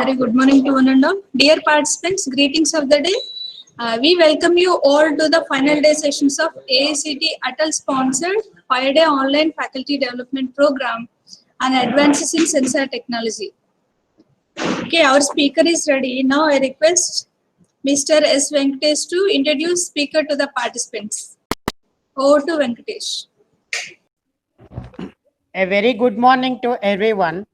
very good morning to one and all. Dear participants, greetings of the day. We welcome you all to the final day sessions of AICT Atal sponsored 5-day online faculty development program on advances in sensor technology. Okay, our speaker is ready. Now I request Mr. S. Venkatesh to introduce speaker to the participants. Over to Venkatesh. A very good morning to everyone.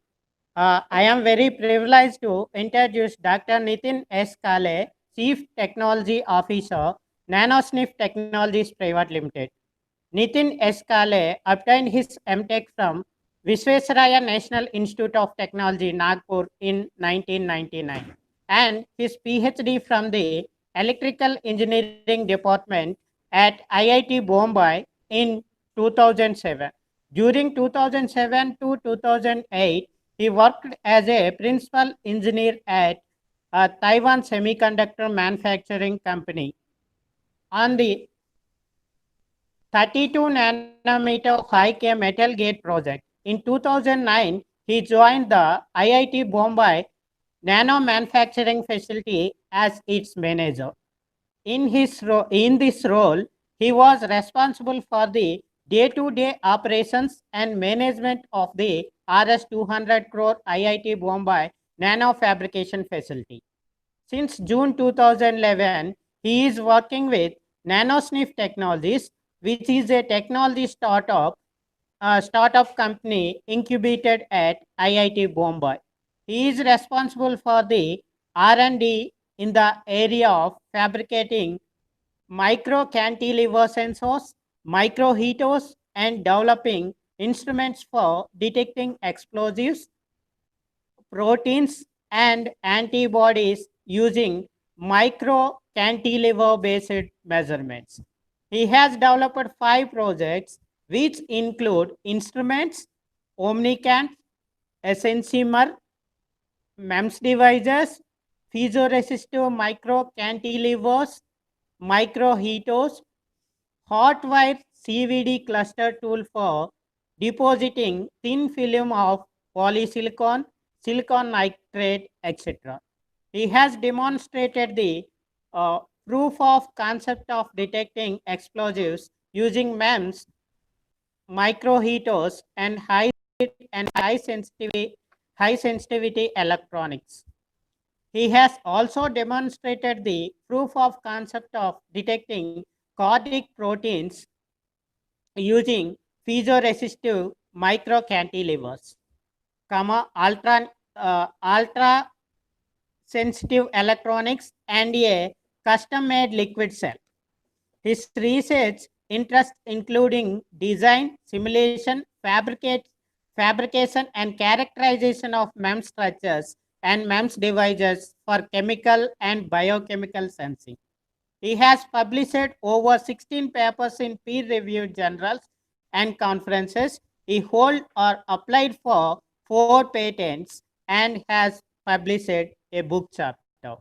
I am very privileged to introduce Dr. Nitin S. Kale, Chief Technology Officer, Nanosniff Technologies Private Limited. Nitin S. Kale obtained his MTech from Visvesvaraya National Institute of Technology, Nagpur in 1999 and his PhD from the Electrical Engineering Department at IIT Bombay in 2007. During 2007 to 2008, he worked as a principal engineer at Taiwan Semiconductor Manufacturing Company on the 32 nanometer high-K metal gate project. In 2009, he joined the IIT Bombay Nano Manufacturing Facility as its manager. In this role, he was responsible for the day-to-day operations and management of the Rs 200 crore IIT Bombay Nano Fabrication Facility. Since June 2011, he is working with Nanosniff Technologies, which is a technology startup company incubated at IIT Bombay. He is responsible for the R&D in the area of fabricating micro cantilever sensors, micro heaters, and developing instruments for detecting explosives, proteins, and antibodies using micro cantilever based measurements. He has developed 5 projects which include instruments, Omnicam, Sensimer, MEMS devices, piezoresistive micro cantilevers, micro heaters, hot wire CVD cluster tool for depositing thin film of polysilicon, silicon nitrate, etc. He has demonstrated the proof of concept of detecting explosives using MEMS, micro heaters, and high sensitivity electronics. He has also demonstrated the proof of concept of detecting cardiac proteins using piezoresistive micro cantilevers, ultra sensitive electronics, and a custom-made liquid cell. His research interests including design, simulation, fabrication, and characterization of MEMS structures and MEMS devices for chemical and biochemical sensing. He has published over 16 papers in peer-reviewed journals and conferences. He holds or applied for 4 patents and has published a book chapter.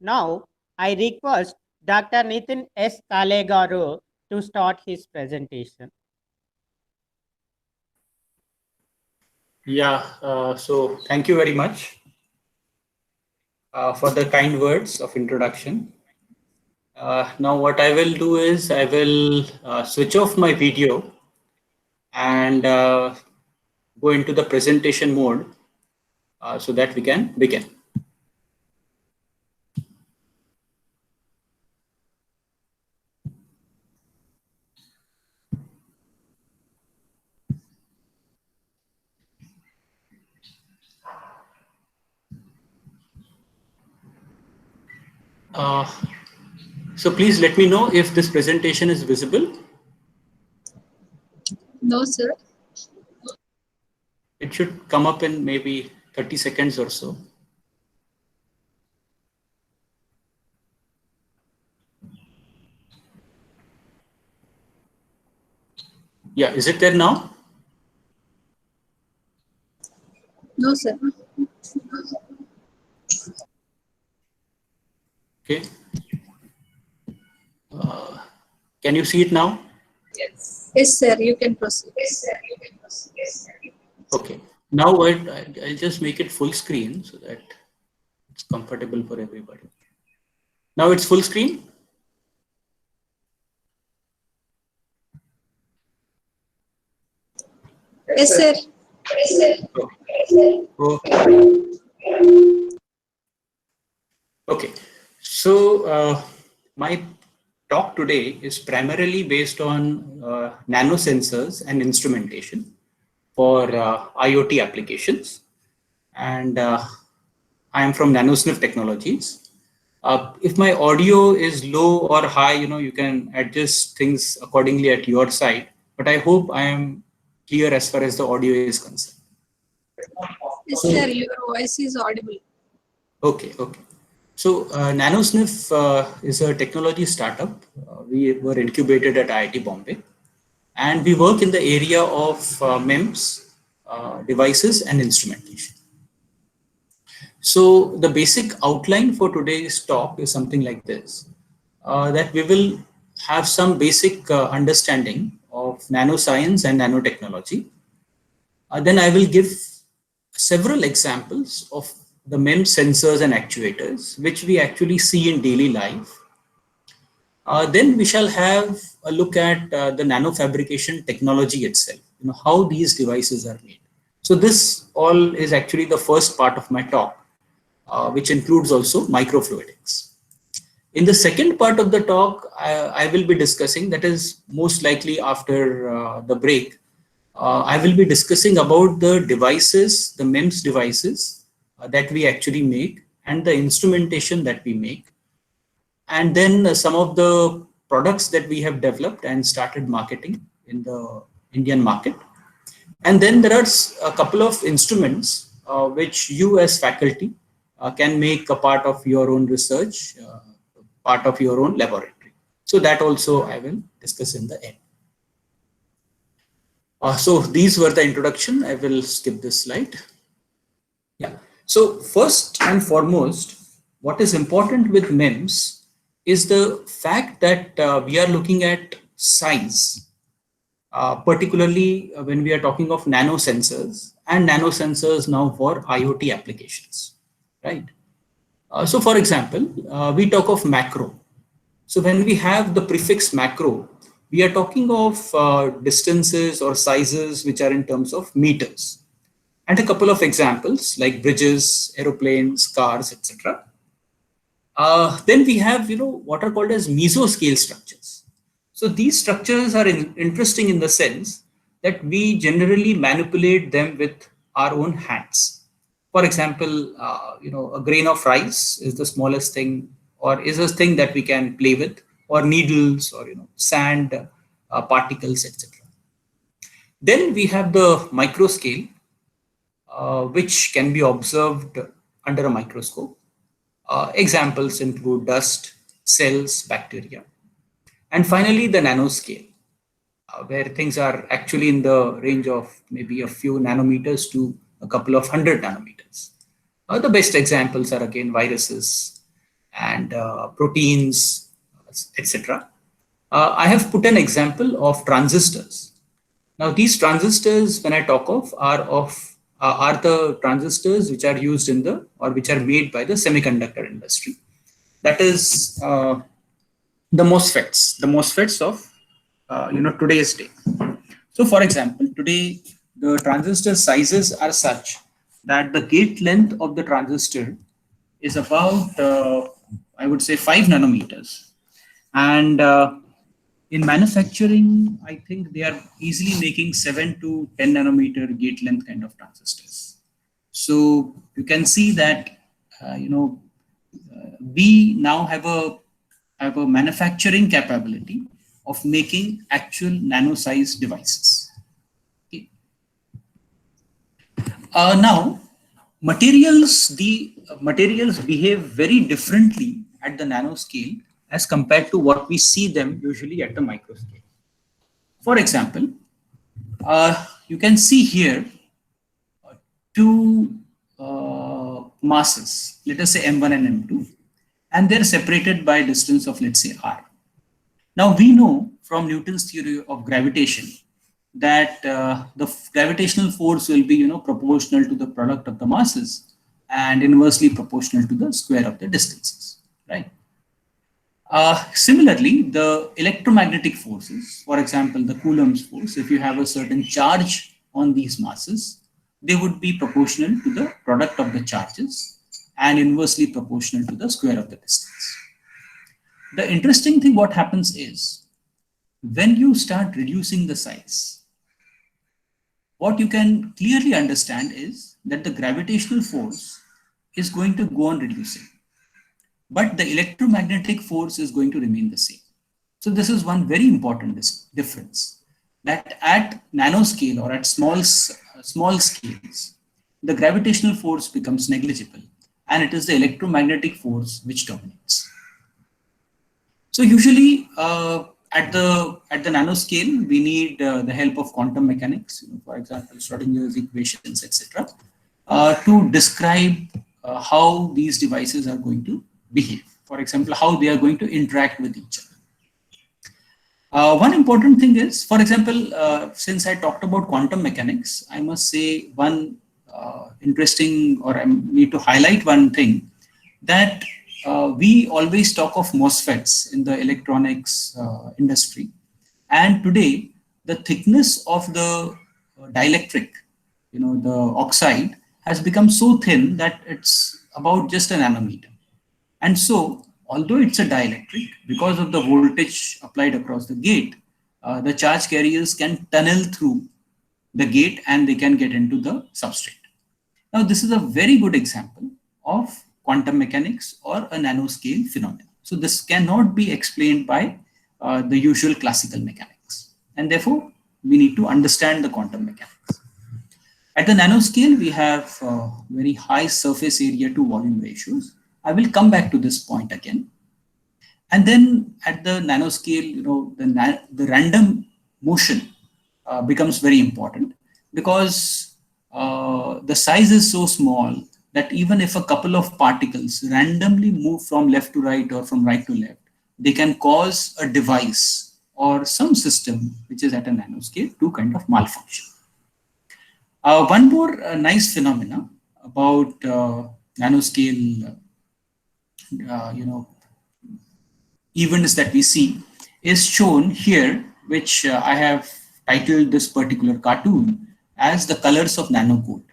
Now, I request Dr. Nitin S. Kale garu to start his presentation. Yeah, so thank you very much for the kind words of introduction. Now what I will do is I will switch off my video and go into the presentation mode so that we can begin. So please let me know if this presentation is visible. No, sir. It should come up in maybe 30 seconds or so. Yeah, is it there now? No, sir. Okay. Can you see it now? Yes. Yes, sir. You can proceed. Okay. Now I'll just make it full screen so that it's comfortable for everybody. Now it's full screen. Yes, sir. Okay. So my talk today is primarily based on nanosensors and instrumentation for IoT applications. And I am from Nanosniff Technologies. If my audio is low or high, you can adjust things accordingly at your side. But I hope I am clear as far as the audio is concerned. Yes, sir. Your voice is audible. Okay. So Nanosniff is a technology startup. We were incubated at IIT Bombay, and we work in the area of MEMS, devices and instrumentation. So the basic outline for today's talk is something like this, that we will have some basic understanding of nanoscience and nanotechnology. Then I will give several examples of the MEMS sensors and actuators, which we actually see in daily life. Then we shall have a look at the nanofabrication technology itself, how these devices are made. So this all is actually the first part of my talk, which includes also microfluidics. In the second part of the talk, I will be discussing, that is most likely after the break, I will be discussing about the devices, the MEMS devices that we actually make and the instrumentation that we make. And then some of the products that we have developed and started marketing in the Indian market. And then there are a couple of instruments which you as faculty can make a part of your own research, part of your own laboratory. So that also I will discuss in the end. So these were the introduction. I will skip this slide. Yeah. So first and foremost, what is important with MEMS is the fact that we are looking at size, particularly when we are talking of nanosensors and nanosensors now for IoT applications, right? So for example, we talk of macro. So when we have the prefix macro, we are talking of distances or sizes which are in terms of meters. And a couple of examples like bridges, aeroplanes, cars, etc. Then we have, what are called as mesoscale structures. So these structures are interesting in the sense that we generally manipulate them with our own hands. For example, a grain of rice is the smallest thing, or is a thing that we can play with, or needles, or sand particles, etc. Then we have the micro scale, which can be observed under a microscope. Examples include dust, cells, bacteria. And finally, the nanoscale, where things are actually in the range of maybe a few nanometers to a couple of 100 nanometers. The best examples are again viruses and proteins, etc. I have put an example of transistors. Now, these transistors, when I talk of, are the transistors which are used in which are made by the semiconductor industry. That is the MOSFETs of today's day. So, for example, today the transistor sizes are such that the gate length of the transistor is about, I would say, 5 nanometers, and in manufacturing, I think they are easily making 7 to 10 nanometer gate length kind of transistors. So you can see that we now have a manufacturing capability of making actual nano-sized devices. Okay. Now, the materials behave very differently at the nanoscale as compared to what we see them usually at the microscale. For example, you can see here two masses, let us say M1 and M2, and they're separated by a distance of, let's say, R. Now we know from Newton's theory of gravitation that the gravitational force will be proportional to the product of the masses. and inversely proportional to the square of the distances, right? Similarly, the electromagnetic forces, for example, the Coulomb's force, if you have a certain charge on these masses, they would be proportional to the product of the charges and inversely proportional to the square of the distance. The interesting thing what happens is, when you start reducing the size, what you can clearly understand is that the gravitational force is going to go on reducing, but the electromagnetic force is going to remain the same. So this is one very important difference, that at nanoscale or at small scales, the gravitational force becomes negligible and it is the electromagnetic force which dominates. So usually at the nanoscale, we need the help of quantum mechanics, for example, Schrodinger's equations, etc., to describe how these devices are going to behave. For example, how they are going to interact with each other. One important thing is, for example, since I talked about quantum mechanics, I must say one interesting, or I need to highlight one thing, that we always talk of MOSFETs in the electronics industry. And today, the thickness of the dielectric, the oxide, has become so thin that it's about just a nanometer. And so, although it's a dielectric, because of the voltage applied across the gate, the charge carriers can tunnel through the gate and they can get into the substrate. Now, this is a very good example of quantum mechanics or a nanoscale phenomenon. So this cannot be explained by the usual classical mechanics. And therefore, we need to understand the quantum mechanics. At the nanoscale, we have very high surface area to volume ratios. I will come back to this point again. And then at the nanoscale, the random motion becomes very important, because the size is so small that even if a couple of particles randomly move from left to right or from right to left, they can cause a device or some system which is at a nanoscale to kind of malfunction. One more nice phenomena about nanoscale, events that we see is shown here, which I have titled this particular cartoon as the colors of nanocode.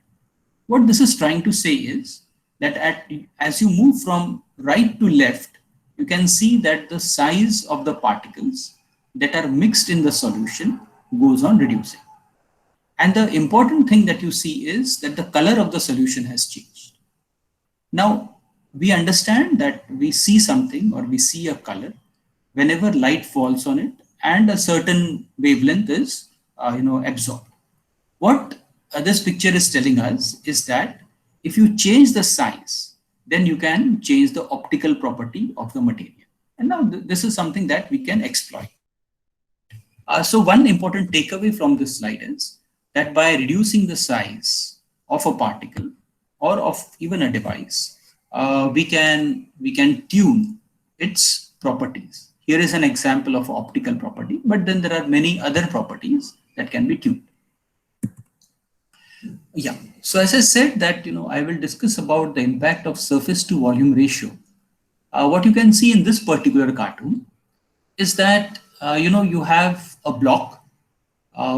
What this is trying to say is that as you move from right to left, you can see that the size of the particles that are mixed in the solution goes on reducing. And the important thing that you see is that the color of the solution has changed. Now, we understand that we see something, or we see a color whenever light falls on it and a certain wavelength is absorbed. What this picture is telling us is that if you change the size, then you can change the optical property of the material. And now this is something that we can exploit. So one important takeaway from this slide is that by reducing the size of a particle or of even a device, we can tune its properties. Here is an example of optical property, but then there are many other properties that can be tuned. Yeah, so as I said that, I will discuss about the impact of surface to volume ratio. What you can see in this particular cartoon is that, you have a block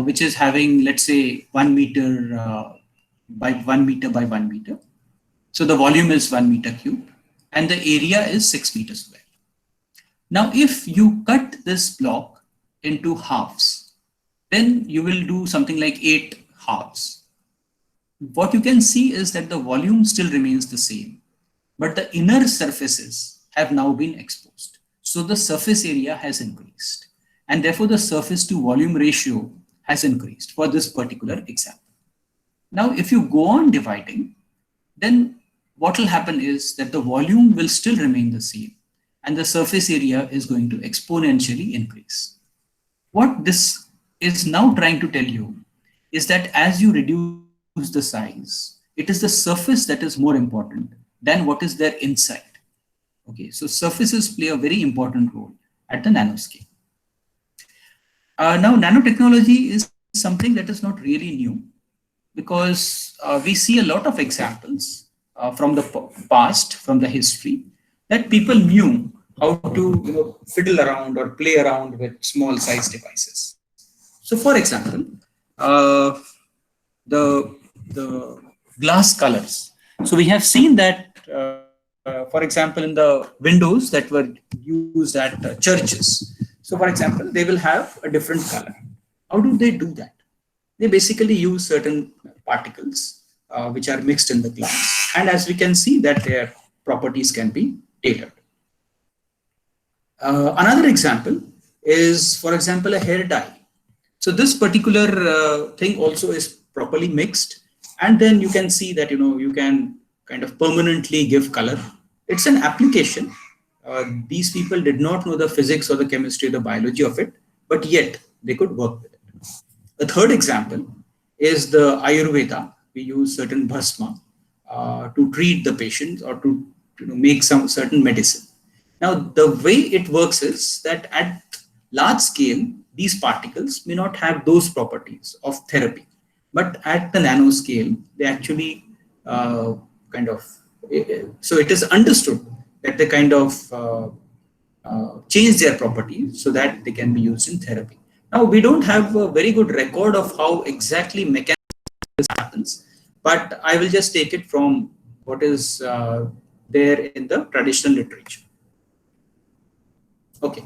which is having, let's say, 1 meter by 1 meter by 1 meter. So the volume is 1 meter cube and the area is 6 meters square. Now, if you cut this block into halves, then you will do something like 8 halves. What you can see is that the volume still remains the same, but the inner surfaces have now been exposed. So the surface area has increased, and therefore the surface to volume ratio has increased for this particular example. Now, if you go on dividing, then what will happen is that the volume will still remain the same, and the surface area is going to exponentially increase. What this is now trying to tell you is that as you reduce the size, it is the surface that is more important than what is there inside. Okay, so surfaces play a very important role at the nanoscale. Now, nanotechnology is something that is not really new, because we see a lot of examples from the past, from the history, that people knew how to fiddle around or play around with small size devices. So, for example, uh, the glass colors. So we have seen that, for example, in the windows that were used at churches. So, for example, they will have a different color. How do they do that? They basically use certain particles which are mixed in the glass, and as we can see that their properties can be tailored. Another example is, for example, a hair dye. So this particular thing also is properly mixed, and then you can see that you can kind of permanently give color. It's an application. These people did not know the physics or the chemistry or the biology of it, but yet they could work with it. The third example is the Ayurveda. We use certain bhasma to treat the patient or to make some certain medicine. Now, the way it works is that at large scale, these particles may not have those properties of therapy, but at the nano scale, they actually so it is understood that they kind of change their properties so that they can be used in therapy. Now, we don't have a very good record of how exactly mechanically this happens, but I will just take it from what is there in the traditional literature. Okay.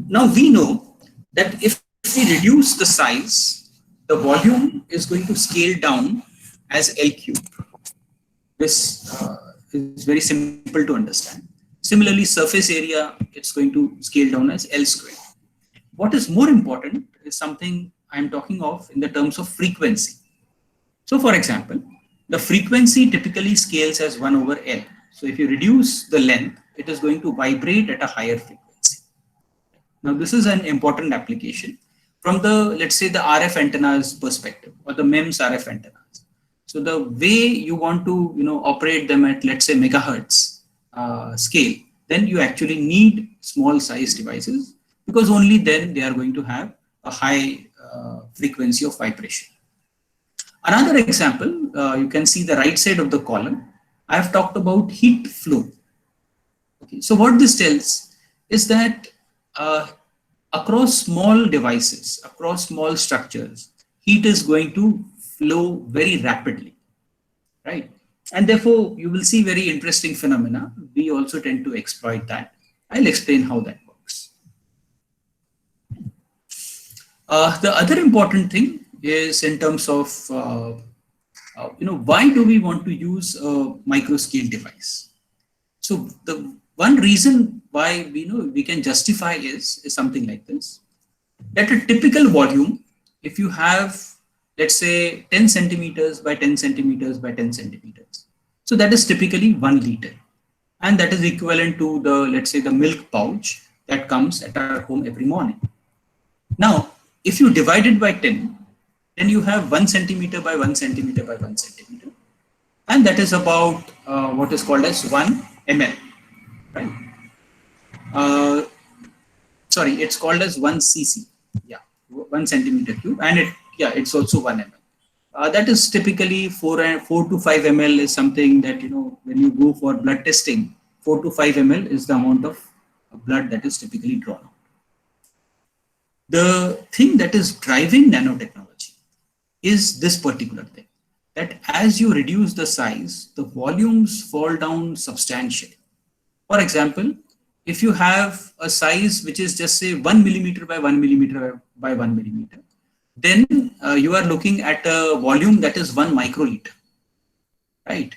Now we know that if we reduce the size, the volume is going to scale down as L cubed. This is very simple to understand. Similarly, surface area, it's going to scale down as L squared. What is more important is something I'm talking of in the terms of frequency. So for example, the frequency typically scales as 1 over L. So if you reduce the length, it is going to vibrate at a higher frequency. Now this is an important application from the, let's say, the RF antennas perspective, or the MEMS RF antennas. So the way you want to operate them at, let's say, megahertz scale, then you actually need small size devices, because only then they are going to have a high frequency of vibration. Another example, you can see the right side of the column. I have talked about heat flow. Okay, so what this tells is that across small devices, across small structures, heat is going to flow very rapidly, right? And therefore, you will see very interesting phenomena. We also tend to exploit that. I'll explain how that works. The other important thing is in terms of why do we want to use a micro scale device? So the one reason why we can justify is something like this: that a typical volume, if you have, let's say, 10 centimeters by 10 centimeters by 10 centimeters, so that is typically 1 liter, and that is equivalent to the, let's say, the milk pouch that comes at our home every morning. Now, if you divide it by 10, then you have 1 centimeter by 1 centimeter by 1 centimeter, and that is about what is called as 1 ml, right? Sorry, it's called as 1 cc, yeah, 1 centimeter cube, and it's also 1 ml. That is typically 4 to 5 ml is something that when you go for blood testing, 4 to 5 ml is the amount of blood that is typically drawn out. The thing that is driving nanotechnology is this particular thing, that as you reduce the size, the volumes fall down substantially. For example, if you have a size which is just say 1 millimeter by 1 millimeter by 1 millimeter, then you are looking at a volume that is 1 microliter, right?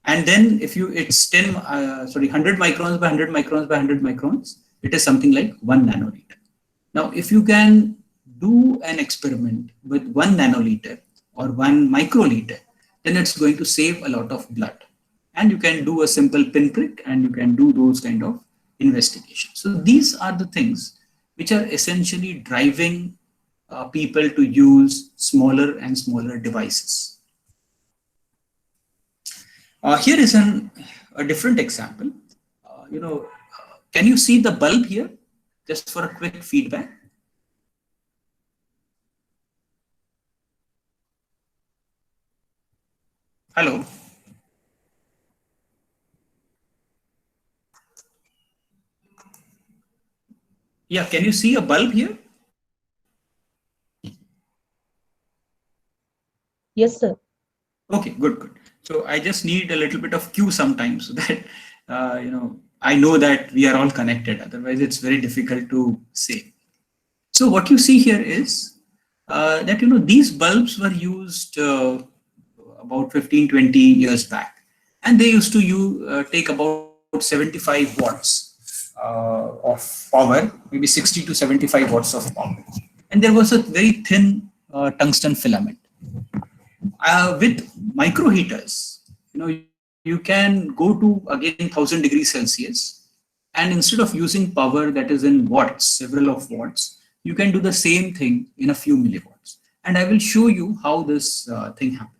And then if it's 100 microns by 100 microns by 100 microns, it is something like 1 nanoliter. Now, if you can do an experiment with 1 nanoliter or 1 microliter, then it's going to save a lot of blood. And you can do a simple pinprick and you can do those kind of investigations. So these are the things which are essentially driving people to use smaller and smaller devices. Here is a different example. Can you see the bulb here? Just for a quick feedback. Hello. Yeah, can you see a bulb here? Yes, sir. Okay, good, good. So I just need a little bit of cue sometimes so that, I know that we are all connected. Otherwise, it's very difficult to say. So what you see here is that, these bulbs were used about 15, 20 years back. And they used to take about 75 watts of power, maybe 60 to 75 watts of power. And there was a very thin tungsten filament. With micro heaters, you can go to again 1000 degrees Celsius, and instead of using power that is in watts, several of watts, you can do the same thing in a few milliwatts. And I will show you how this thing happens.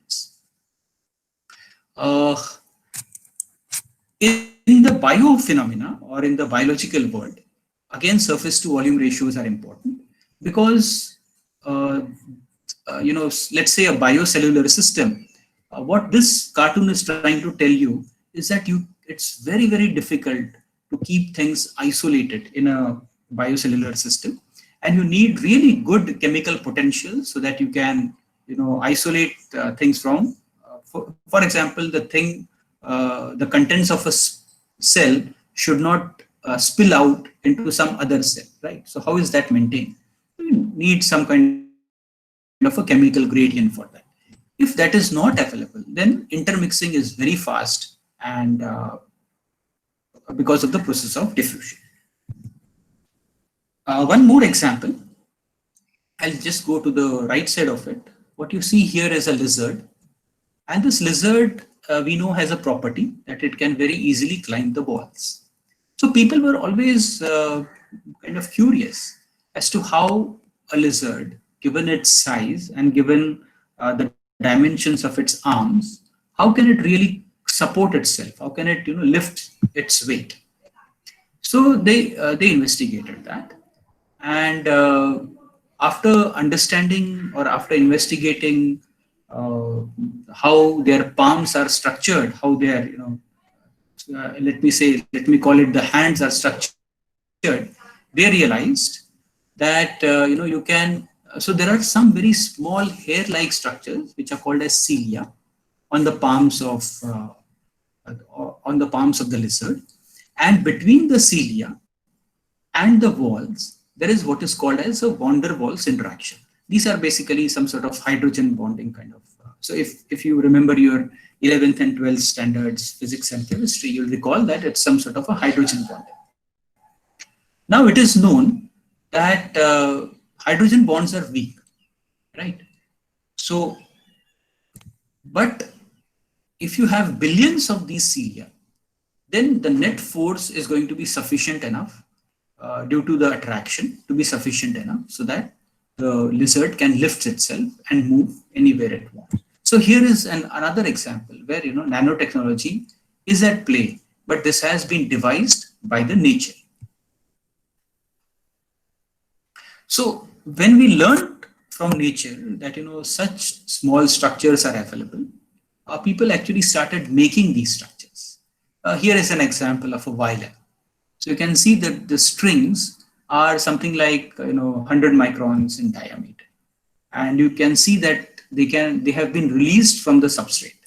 In the biophenomena or in the biological world, again, surface to volume ratios are important because let's say a biocellular system, what this cartoon is trying to tell you is that it's very, very difficult to keep things isolated in a biocellular system. And you need really good chemical potential so that you can, isolate things from, for example, the contents of a cell should not spill out into some other cell, right? So how is that maintained? You need some kind of a chemical gradient for that. If that is not available, then intermixing is very fast, and because of the process of diffusion. One more example. I'll just go to the right side of it. What you see here is a lizard, and this lizard we know has a property that it can very easily climb the walls. So people were always kind of curious as to how a lizard, given its size and given the dimensions of its arms, how can it really support itself? How can it, lift its weight? So they investigated that, and after understanding or after investigating how their palms are structured, how their, let me call it the hands are structured, they realized that you can. So there are some very small hair-like structures which are called as cilia on the palms of the lizard, and between the cilia and the walls there is what is called as a van der Waals interaction. These are basically some sort of hydrogen bonding kind of. So if you remember your 11th and 12th standards physics and chemistry, you'll recall that it's some sort of a hydrogen bonding. Now it is known that hydrogen bonds are weak, right? So, but if you have billions of these cilia, then the net force is going to be sufficient enough due to the attraction to be sufficient enough so that the lizard can lift itself and move anywhere it wants. So here is another example where nanotechnology is at play, but this has been devised by the nature. So when we learned from nature that such small structures are available, people actually started making these structures. Here is an example of a violin. So you can see that the strings are something like 100 microns in diameter, and you can see that they have been released from the substrate,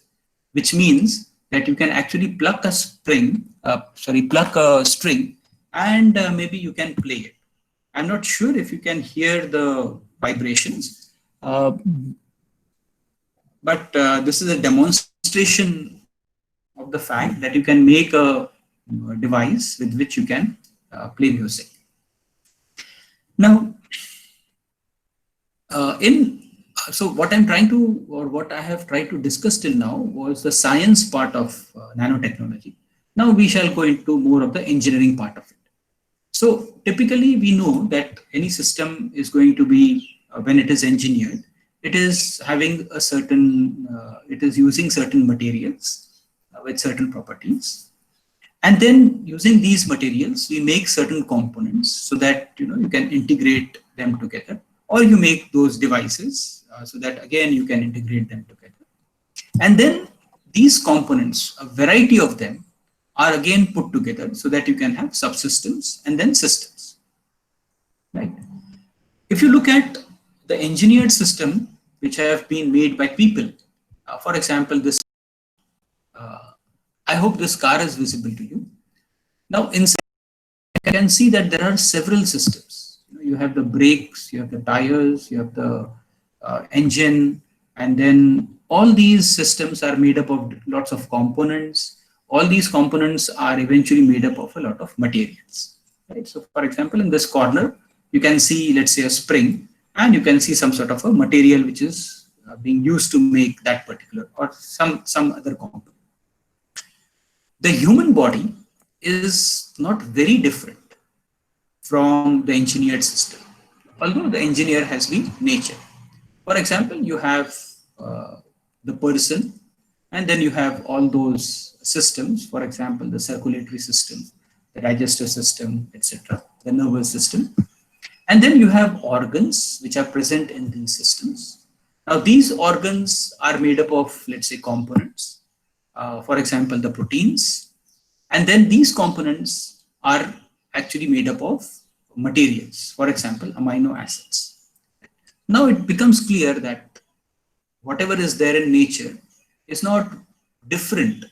which means that you can actually pluck a string, and maybe you can play it. I'm not sure if you can hear the vibrations, but this is a demonstration of the fact that you can make a device with which you can play music. Now, so what I'm trying to, or what I have tried to discuss till now was the science part of nanotechnology. Now we shall go into more of the engineering part of it. So typically we know that any system is going to be, when it is engineered, it is having a certain, it is using certain materials with certain properties. And then using these materials, we make certain components so that you can integrate them together, or you make those devices so that again you can integrate them together. And then these components, a variety of them, are again put together so that you can have subsystems and then systems. Right? If you look at the engineered system which have been made by people, for example, this. I hope this car is visible to you. Now, inside, you can see that there are several systems. You have the brakes, you have the tires, you have the engine, and then all these systems are made up of lots of components. All these components are eventually made up of a lot of materials. Right? So, for example, in this corner, you can see, let's say, a spring, and you can see some sort of a material which is being used to make that particular, or some other component. The human body is not very different from the engineered system, although the engineer has been nature. For example, you have the person, and then you have all those systems, for example, the circulatory system, the digestive system, etc., the nervous system. And then you have organs which are present in these systems. Now, these organs are made up of, let's say, components, for example, the proteins. And then these components are actually made up of materials, for example, amino acids. Now it becomes clear that whatever is there in nature is not different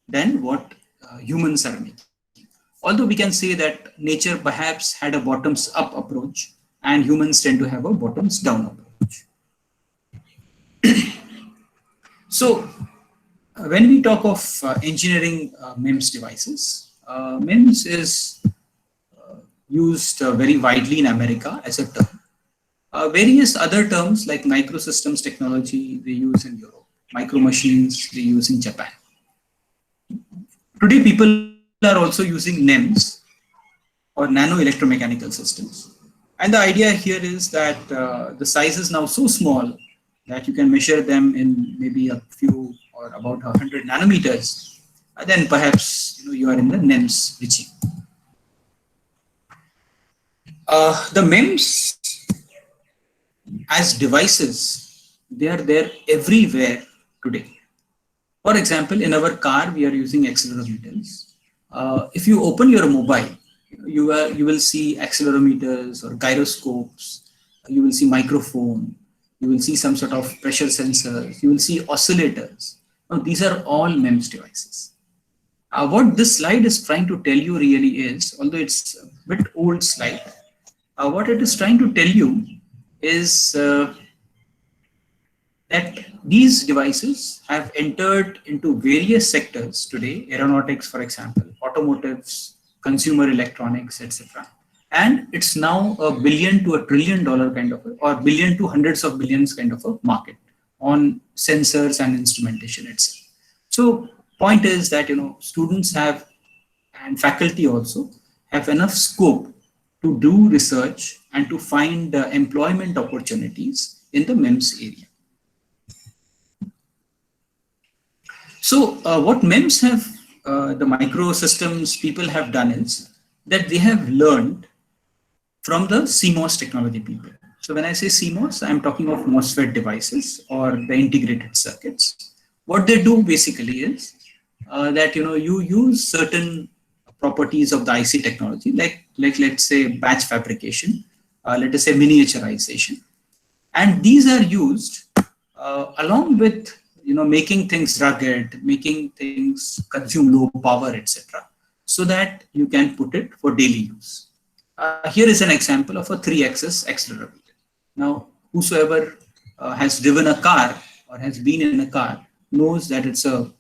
than what humans are making. Although we can say that nature perhaps had a bottoms up approach and humans tend to have a bottoms down approach. So when we talk of engineering MEMS devices, MEMS is used very widely in America as a term. Various other terms like microsystems technology they use in Europe, micro machines they use in Japan. Today people are also using NEMS or nano electromechanical systems. And the idea here is that the size is now so small that you can measure them in maybe a few or about 100 nanometers, then perhaps you are in the NEMS regime. The MEMS as devices, they are there everywhere today. For example, in our car, we are using accelerometers. If you open your mobile, you will see accelerometers or gyroscopes. You will see microphone. You will see some sort of pressure sensors. You will see oscillators. Now, these are all MEMS devices. What this slide is trying to tell you really is, although it's a bit old slide, what it is trying to tell you is that these devices have entered into various sectors today, aeronautics, for example, automotives, consumer electronics, etc. And it's now $1 billion to $1 trillion kind of, or billion to hundreds of billions kind of a market on sensors and instrumentation itself. So point is that students have, and faculty also, have enough scope to do research and to find employment opportunities in the MEMS area. So what MEMS have, the microsystems people have done is that they have learned from the CMOS technology people. So when I say CMOS, I'm talking of MOSFET devices or the integrated circuits. What they do basically is that you use certain properties of the IC technology, like let's say batch fabrication, let us say miniaturization, and these are used along with making things rugged, making things consume low power, etc., so that you can put it for daily use. Here is an example of a 3-axis accelerometer. Now, whosoever has driven a car or has been in a car knows that it's the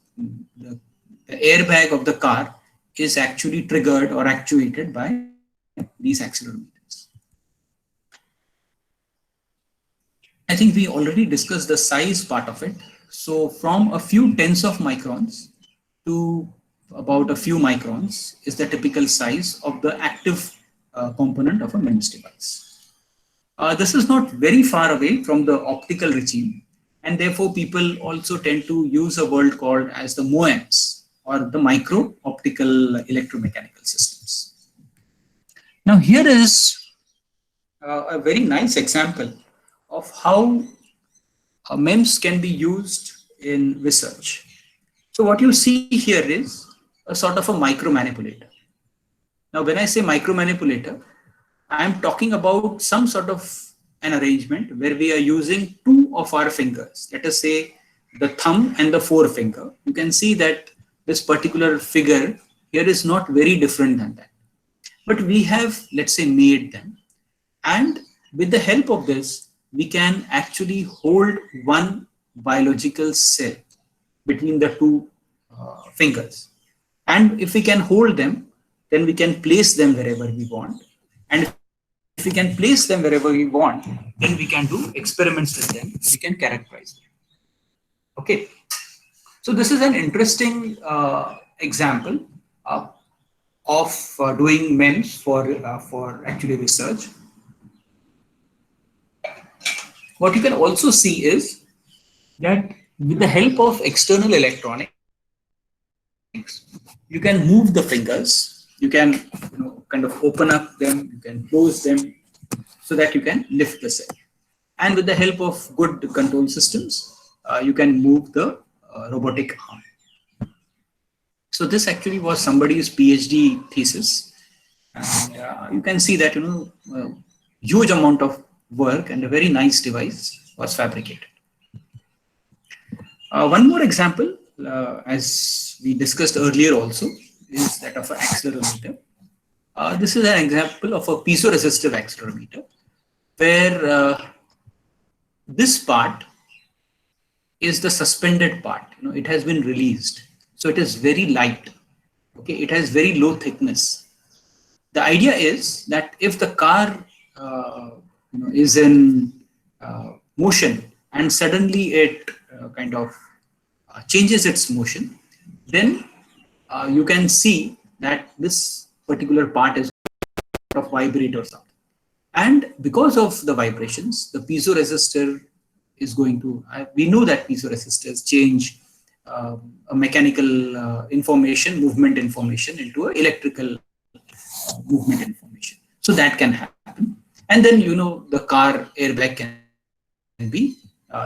airbag of the car is actually triggered or actuated by these accelerometers. I think we already discussed the size part of it. So from a few tens of microns to about a few microns is the typical size of the active component of a MEMS device. This is not very far away from the optical regime, and therefore people also tend to use a word called as the MOEMs, or the micro optical electromechanical systems. Now here is a very nice example of how MEMS can be used in research. So what you see here is a sort of a micro manipulator. Now, when I say micro manipulator, I am talking about some sort of an arrangement where we are using two of our fingers. Let us say the thumb and the forefinger. You can see that this particular figure here is not very different than that. But we have, let's say, made them. And with the help of this, we can actually hold one biological cell between the two fingers. And if we can hold them, then we can place them wherever we want. And if we can place them wherever we want, then we can do experiments with them. We can characterize them. Okay. So this is an interesting example of doing MEMS for actually research. What you can also see is that with the help of external electronics, you can move the fingers. You can kind of open up them, you can close them so that you can lift the cell. And with the help of good control systems, you can move the robotic arm. So this actually was somebody's PhD thesis. And you can see that, huge amount of work and a very nice device was fabricated. One more example, as we discussed earlier also, is that of an accelerometer. This is an example of a piezoresistive accelerometer, where this part is the suspended part. It has been released, so it is very light. Okay, it has very low thickness. The idea is that if the car is in motion and suddenly it kind of changes its motion, then you can see that this particular part is of vibrate or something. And because of the vibrations, the piezoresistor is going to, we know that piezoresistors change a mechanical information, movement information into an electrical movement information. So that can happen. And then, the car airbag can be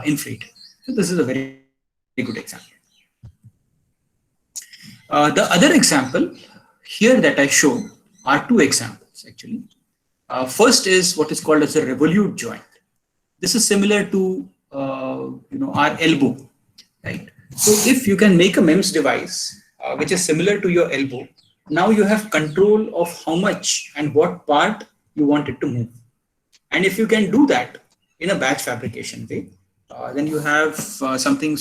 inflated. So this is a very good example. The other example here that I show are two examples actually. First is what is called as a revolute joint. This is similar to our elbow, right? So if you can make a MEMS device which is similar to your elbow, now you have control of how much and what part you want it to move. And if you can do that in a batch fabrication way, then you have something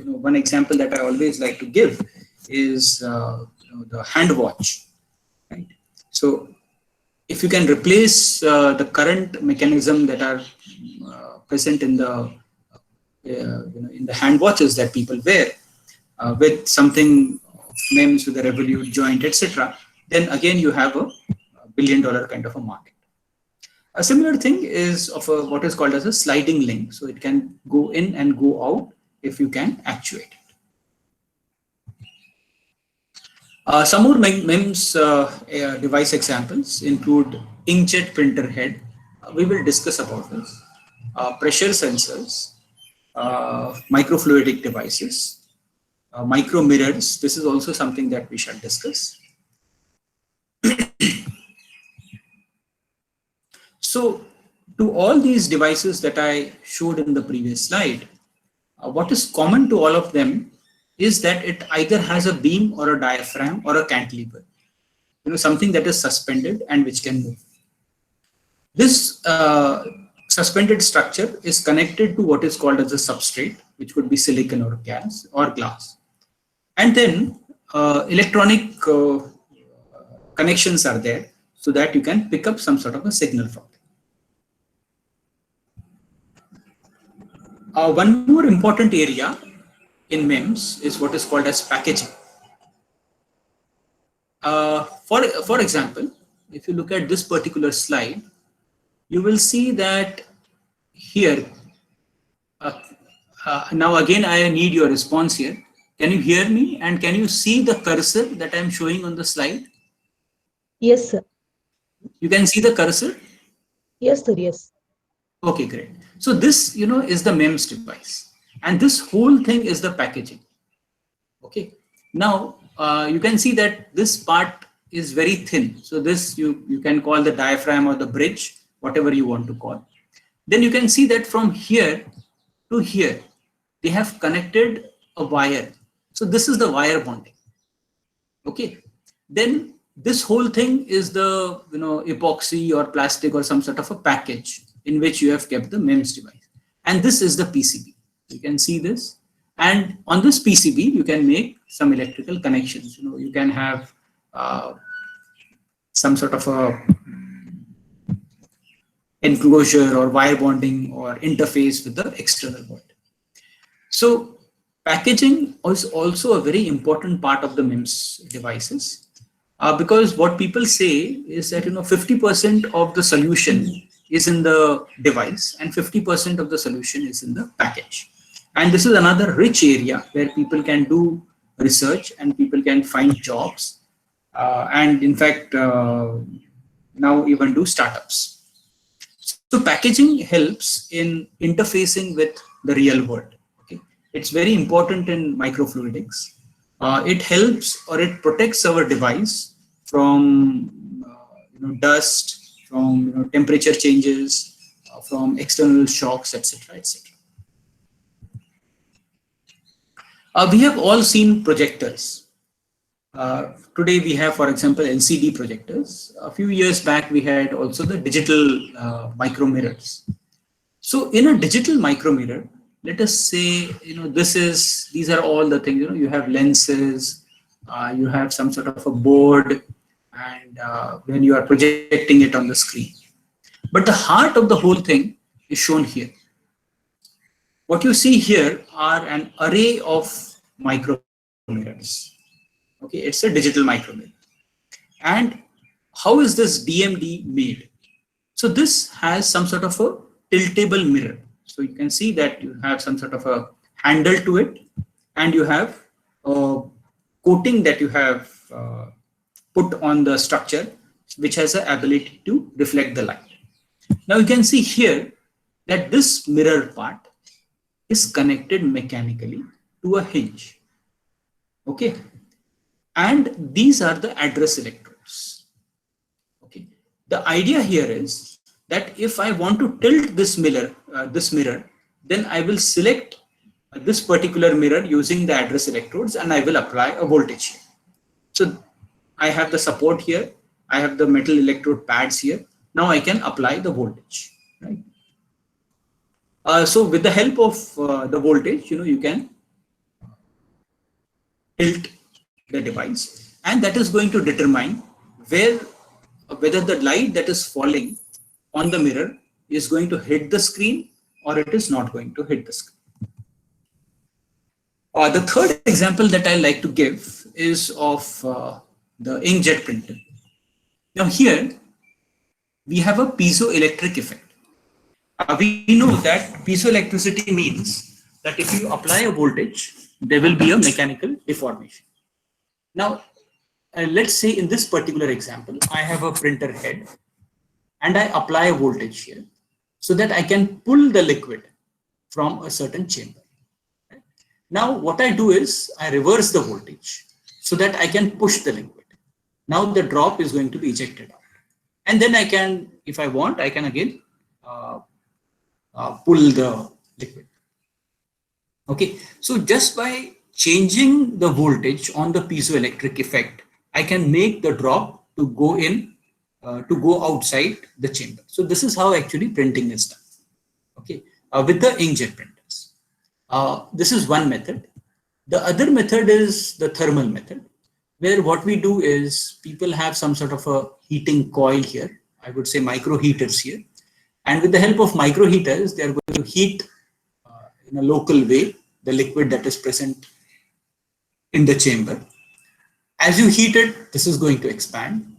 one example that I always like to give is the hand watch, right? So if you can replace the current mechanism that are present in the hand watches that people wear with something MEMS with a revolute joint, etc., then again you have a billion-dollar kind of a market. A similar thing is of what is called as a sliding link. So it can go in and go out if you can actuate it. Some more MEMS device examples include inkjet printer head. We will discuss about this. Pressure sensors, microfluidic devices, micro mirrors. This is also something that we shall discuss. So to all these devices that I showed in the previous slide, what is common to all of them is that it either has a beam or a diaphragm or a cantilever, something that is suspended and which can move. This suspended structure is connected to what is called as a substrate, which could be silicon or gas or glass. And then electronic connections are there so that you can pick up some sort of a signal from them. One more important area in MEMS is what is called as packaging. For example, if you look at this particular slide, you will see that here, now again I need your response here. Can you hear me and can you see the cursor that I am showing on the slide? Yes, sir. You can see the cursor? Yes, sir. Yes. Okay, great. So this, is the MEMS device, and this whole thing is the packaging. Okay. Now you can see that this part is very thin. So this you can call the diaphragm or the bridge, whatever you want to call. Then you can see that from here to here, they have connected a wire. So this is the wire bonding. Okay. Then this whole thing is the epoxy or plastic or some sort of a package in which you have kept the MEMS device. And this is the PCB. You can see this. And on this PCB, you can make some electrical connections. You can have some sort of a enclosure or wire bonding or interface with the external world. So packaging is also a very important part of the MEMS devices because what people say is that 50% of the solution is in the device and 50% of the solution is in the package. And this is another rich area where people can do research and people can find jobs and in fact now even do startups. So packaging helps in interfacing with the real world. Okay? It's very important in microfluidics. It helps or it protects our device from dust, from temperature changes, from external shocks, etc., etc. We have all seen projectors. Today we have, for example, LCD projectors. A few years back, we had also the digital micro mirrors. So in a digital micro mirror, let us say, these are all the things, you have lenses, you have some sort of a board, and when you are projecting it on the screen. But the heart of the whole thing is shown here. What you see here are an array of micro mirrors. Okay, it's a digital micro mirror. And how is this DMD made? So this has some sort of a tiltable mirror. So you can see that you have some sort of a handle to it, and you have a coating that you have put on the structure, which has the ability to reflect the light. Now you can see here that this mirror part is connected mechanically to a hinge. Okay, and these are the address electrodes. Okay, the idea here is that if I want to tilt this mirror, then I will select this particular mirror using the address electrodes, and I will apply a voltage here. So I have the support here, I have the metal electrode pads here. Now I can apply the voltage, right? So with the help of the voltage, you can tilt the device, and that is going to determine whether the light that is falling on the mirror is going to hit the screen or it is not going to hit the screen. The third example that I like to give is of the inkjet printer. Now here we have a piezoelectric effect. We know that piezoelectricity means that if you apply a voltage, there will be a mechanical deformation. Now, let's say in this particular example, I have a printer head and I apply a voltage here so that I can pull the liquid from a certain chamber. Now, what I do is I reverse the voltage so that I can push the liquid. Now the drop is going to be ejected out. And then I can, if I want, I can again pull the liquid. Okay, so just by changing the voltage on the piezoelectric effect, I can make the drop to go in, to go outside the chamber. So this is how actually printing is done. Okay, with the inkjet printers. This is one method. The other method is the thermal method, where what we do is people have some sort of a heating coil here. I would say micro heaters here. And with the help of micro heaters, they are going to heat in a local way the liquid that is present in the chamber. As you heat it, this is going to expand.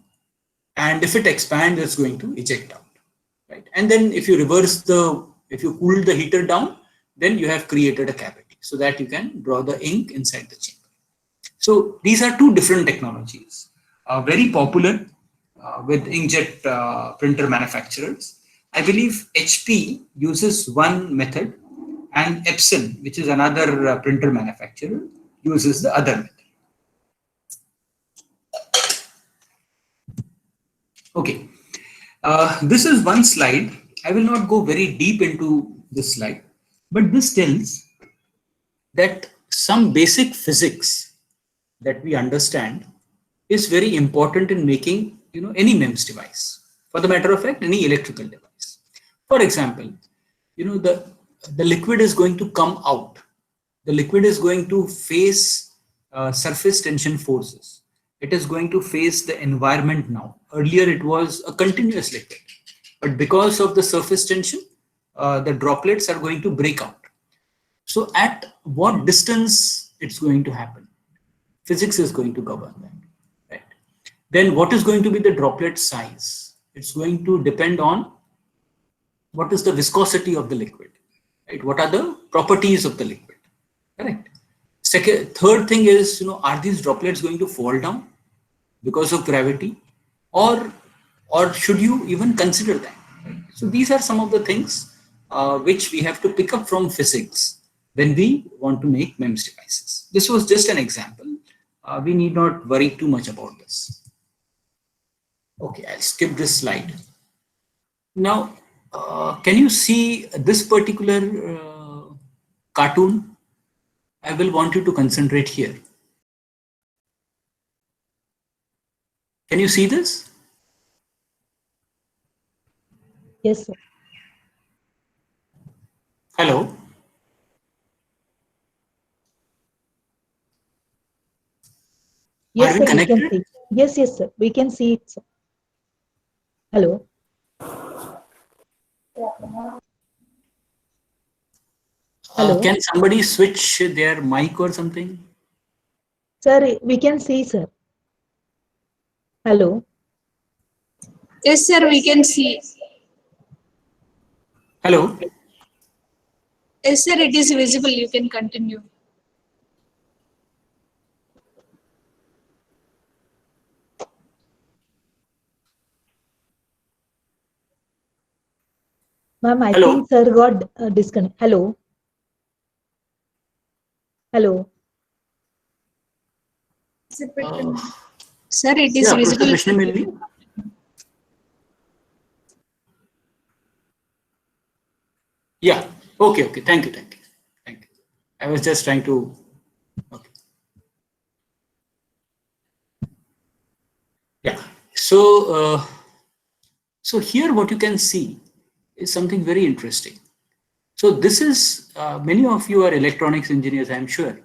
And if it expands, it's going to eject out. Right? And then if you if you cool the heater down, then you have created a cavity so that you can draw the ink inside the chamber. So these are two different technologies, very popular with inkjet printer manufacturers. I believe HP uses one method, and Epson, which is another printer manufacturer, uses the other method. Okay, this is one slide. I will not go very deep into this slide, but this tells that some basic physics that we understand is very important in making any MEMS device. For the matter of fact, any electrical device. For example, the liquid is going to come out. The liquid is going to face surface tension forces. It is going to face the environment now. Earlier, it was a continuous liquid, but because of the surface tension, the droplets are going to break out. So at what distance it's going to happen? Physics is going to govern that, right? Then what is going to be the droplet size? It's going to depend on what is the viscosity of the liquid, right? What are the properties of the liquid, correct? Third thing is, are these droplets going to fall down because of gravity, or should you even consider that? Right? So these are some of the things which we have to pick up from physics when we want to make MEMS devices. This was just an example. We need not worry too much about this. Okay, I'll skip this slide. Now, can you see this particular cartoon? I will want you to concentrate here. Can you see this? Yes, sir. Hello? Yes, Are we sir, we can connected? see. Yes, yes, sir. We can see it, sir. Hello. Hello. Can somebody switch their mic or something? Sir, we can see, sir. Hello. Yes, sir, we can see. Hello? Yes, sir, it is visible. You can continue. Ma'am, I Hello. think sir got disconnected. Hello. Hello. Sir, it is Yeah, visible. Professor Vishnu Milli? Yeah. Okay. Okay. Thank you. Thank you. Thank you. I was just trying to. Okay. Yeah. So, so here what you can see is something very interesting. So this is many of you are electronics engineers, I'm sure.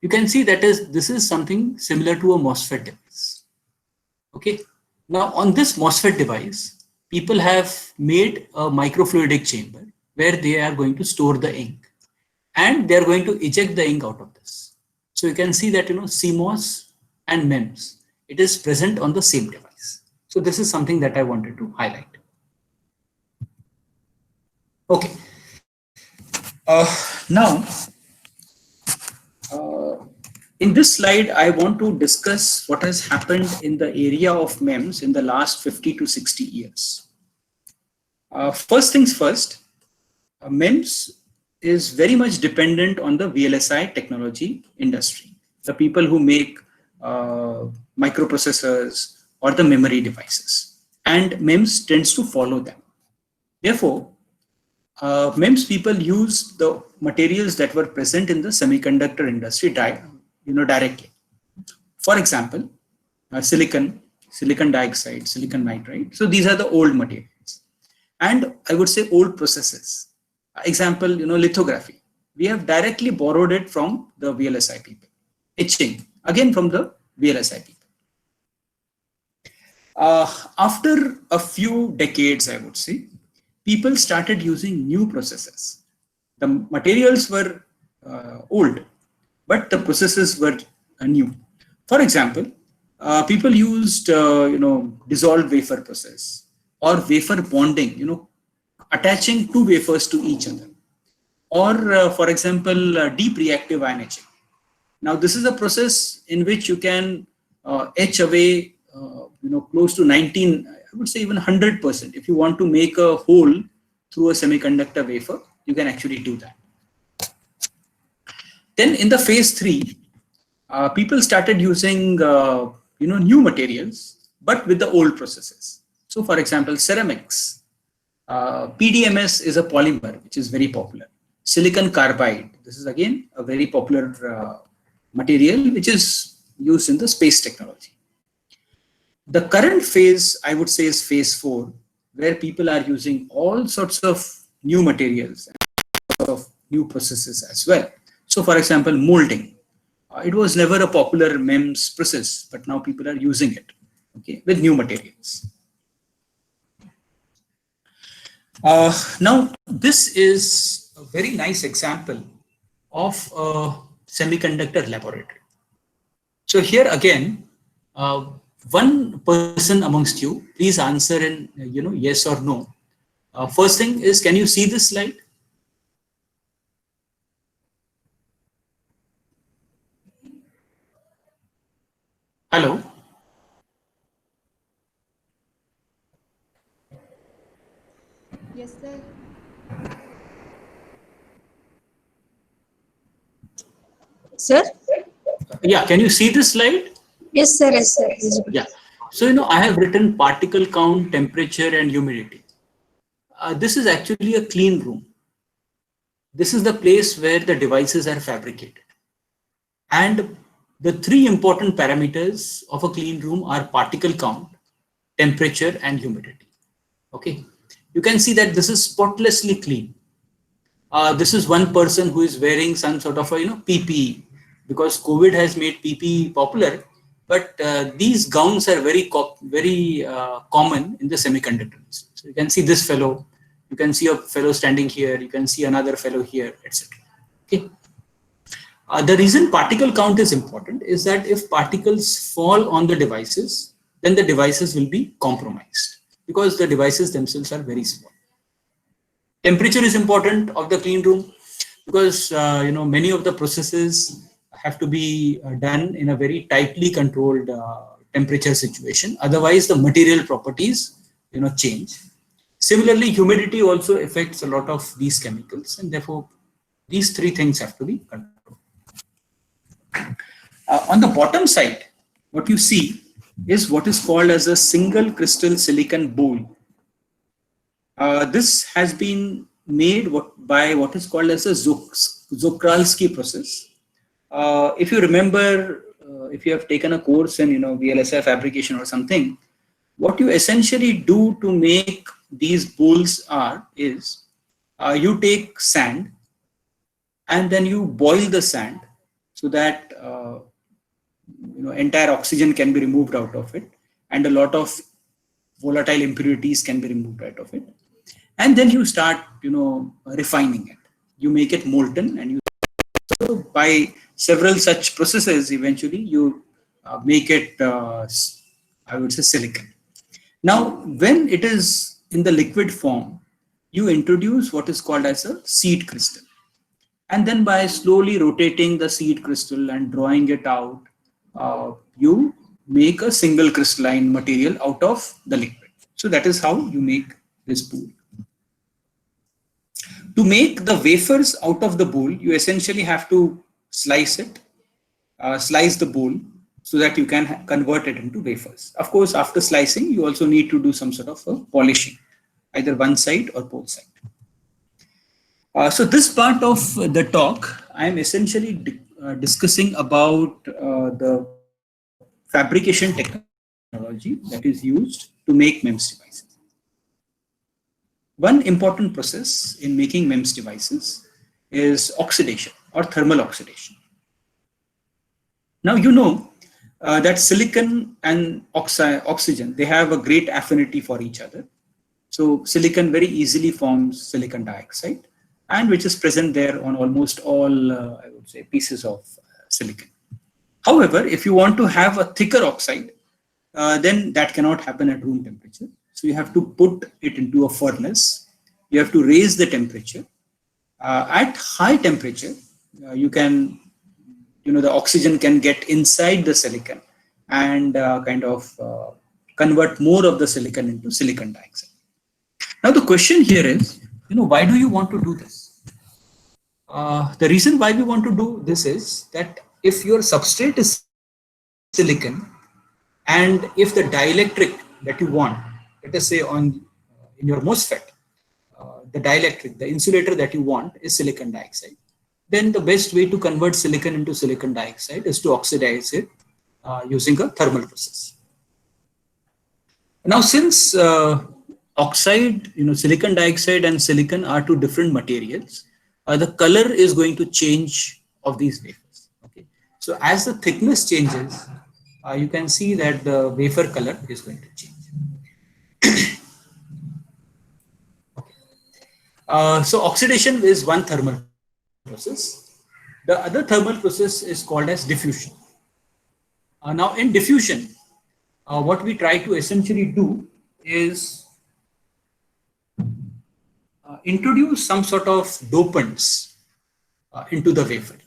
You can see that this is something similar to a MOSFET device. Okay. Now on this MOSFET device, people have made a microfluidic chamber where they are going to store the ink, and they are going to eject the ink out of this. So you can see that CMOS and MEMS, it is present on the same device. So this is something that I wanted to highlight. Okay. Now, in this slide, I want to discuss what has happened in the area of MEMS in the last 50 to 60 years. First things first, MEMS is very much dependent on the VLSI technology industry, the people who make microprocessors or the memory devices, and MEMS tends to follow them. Therefore, MEMS people use the materials that were present in the semiconductor industry directly. For example, silicon dioxide, silicon nitride. So these are the old materials, and I would say old processes. Example, lithography. We have directly borrowed it from the VLSI people. Etching, again from the VLSI people. After a few decades, I would say, people started using new processes. The materials were old, but the processes were new. For example, people used dissolved wafer process or wafer bonding, attaching two wafers to each other, or for example, deep reactive ion etching. Now this is a process in which you can etch away close to 19, I would say even 100%. If you want to make a hole through a semiconductor wafer, you can actually do that. Then in the phase 3, people started using new materials, but with the old processes. So, for example, ceramics. PDMS is a polymer which is very popular. Silicon carbide. This is again a very popular material which is used in the space technology. The current phase, I would say, is phase 4, where people are using all sorts of new materials and of new processes as well. So, for example, molding. It was never a popular MEMS process, but now people are using it, okay, with new materials. Now, this is a very nice example of a semiconductor laboratory. So here again, one person amongst you, please answer in yes or no. First thing is, can you see this slide? Hello. Yes, sir. Sir? Yeah, can you see this slide? Yes, sir. Yes, sir. Visible. Yeah. So, I have written particle count, temperature, and humidity. This is actually a clean room. This is the place where the devices are fabricated. And the 3 important parameters of a clean room are particle count, temperature, and humidity. Okay. You can see that this is spotlessly clean. This is one person who is wearing some sort of a PPE, because COVID has made PPE popular. But these gowns are very common in the semiconductor industry. So you can see this fellow, you can see a fellow standing here, you can see another fellow here, etc. Okay. The reason particle count is important is that if particles fall on the devices, then the devices will be compromised, because the devices themselves are very small. Temperature is important of the clean room, because many of the processes have to be done in a very tightly controlled temperature situation. Otherwise, the material properties change. Similarly, humidity also affects a lot of these chemicals, and therefore these 3 things have to be controlled. On the bottom side, what you see is what is called as a single crystal silicon bowl. This has been made by what is called as a Czochralski process. If you remember, if you have taken a course in VLSI fabrication or something, what you essentially do to make these bowls is you take sand and then you boil the sand so that entire oxygen can be removed out of it, and a lot of volatile impurities can be removed out of it. And then you start, refining it. You make it molten, and so by several such processes, eventually you make it, I would say, silicon. Now, when it is in the liquid form, you introduce what is called as a seed crystal. And then by slowly rotating the seed crystal and drawing it out, you make a single crystalline material out of the liquid. So that is how you make this bowl. To make the wafers out of the bowl, you essentially have to slice the bowl so that you can convert it into wafers. Of course, after slicing, you also need to do some sort of polishing, either one side or both sides. So this part of the talk, I am essentially discussing about the fabrication technology that is used to make MEMS devices. One important process in making MEMS devices is oxidation or thermal oxidation. Now that silicon and oxygen, they have a great affinity for each other. So silicon very easily forms silicon dioxide, and which is present there on almost all, I would say, pieces of silicon. However, if you want to have a thicker oxide, then that cannot happen at room temperature. So you have to put it into a furnace. You have to raise the temperature. At high temperature, the oxygen can get inside the silicon and convert more of the silicon into silicon dioxide. Now the question here is, why do you want to do this? The reason why we want to do this is that if your substrate is silicon, and if the dielectric that you want, let us say in your MOSFET, the dielectric, the insulator that you want is silicon dioxide, then the best way to convert silicon into silicon dioxide is to oxidize it using a thermal process. Now, since oxide, silicon dioxide and silicon are two different materials, the color is going to change of these wafers. Okay, so as the thickness changes, you can see that the wafer color is going to change. So oxidation is one thermal process. The other thermal process is called as diffusion. Now in diffusion, what we try to essentially do is introduce some sort of dopants into the wafer.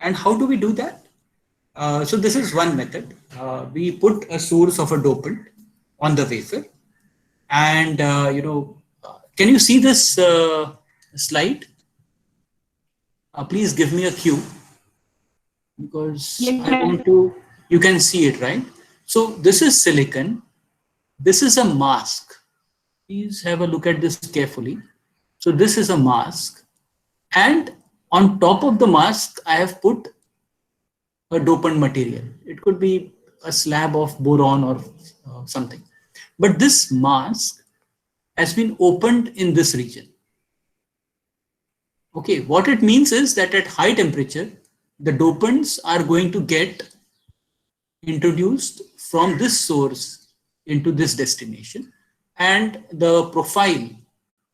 And how do we do that? So this is one method. We put a source of a dopant on the wafer, and can you see this slide? Please give me a cue, because I want to. You can see it, right? So this is silicon. This is a mask. Please have a look at this carefully. So this is a mask, and on top of the mask, I have put a dopant material. It could be a slab of boron or something. But this mask has been opened in this region. Okay, what it means is that at high temperature, the dopants are going to get introduced from this source into this destination, and the profile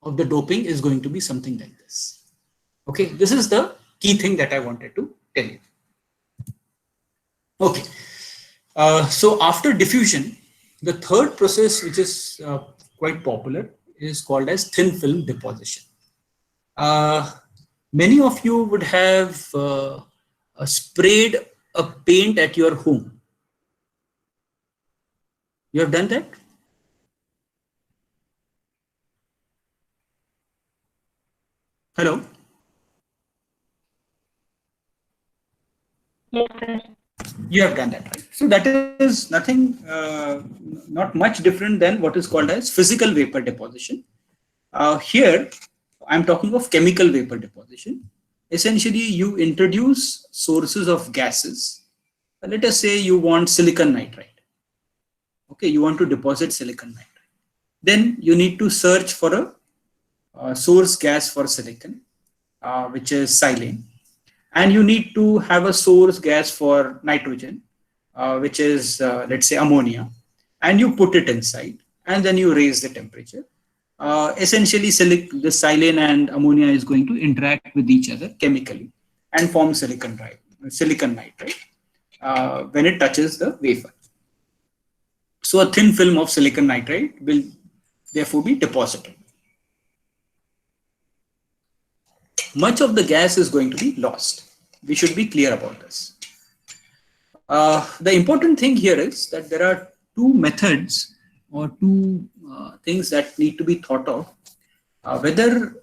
of the doping is going to be something like this. Okay, this is the key thing that I wanted to tell you. Okay, so after diffusion, the third process, which is quite popular, is called as thin film deposition. Many of you would have sprayed a paint at your home. You have done that? Hello? Yes. You have done that, right? So that is nothing, not much different than what is called as physical vapor deposition. Here, I'm talking of chemical vapor deposition. Essentially, you introduce sources of gases. Let us say you want silicon nitride. Okay, you want to deposit silicon nitride. Then you need to search for a source gas for silicon, which is silane. And you need to have a source gas for nitrogen, which is, let's say, ammonia. And you put it inside, and then you raise the temperature. Essentially, the silane and ammonia is going to interact with each other chemically and form silicon nitride when it touches the wafer. So a thin film of silicon nitride will therefore be deposited. Much of the gas is going to be lost. We should be clear about this. The important thing here is that there are two methods or two things that need to be thought of. Whether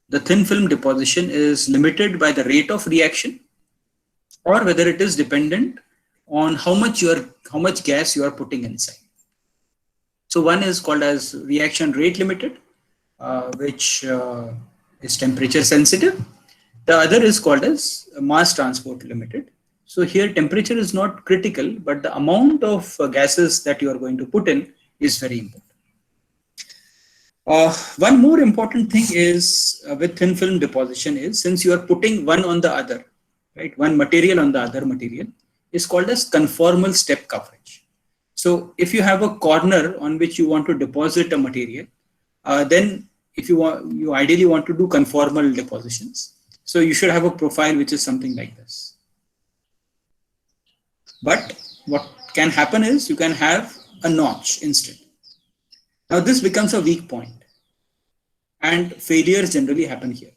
the thin film deposition is limited by the rate of reaction, or whether it is dependent on how much gas you are putting inside. So one is called as reaction rate limited, which is temperature sensitive. The other is called as mass transport limited. So here temperature is not critical, but the amount of gases that you are going to put in is very important. One more important thing is with thin film deposition is, since you are putting one on the other, right, one material on the other material, is called as conformal step coverage. So if you have a corner on which you want to deposit a material, then if you ideally want to do conformal depositions. So you should have a profile which is something like this. But what can happen is you can have a notch instead. Now this becomes a weak point, and failures generally happen here.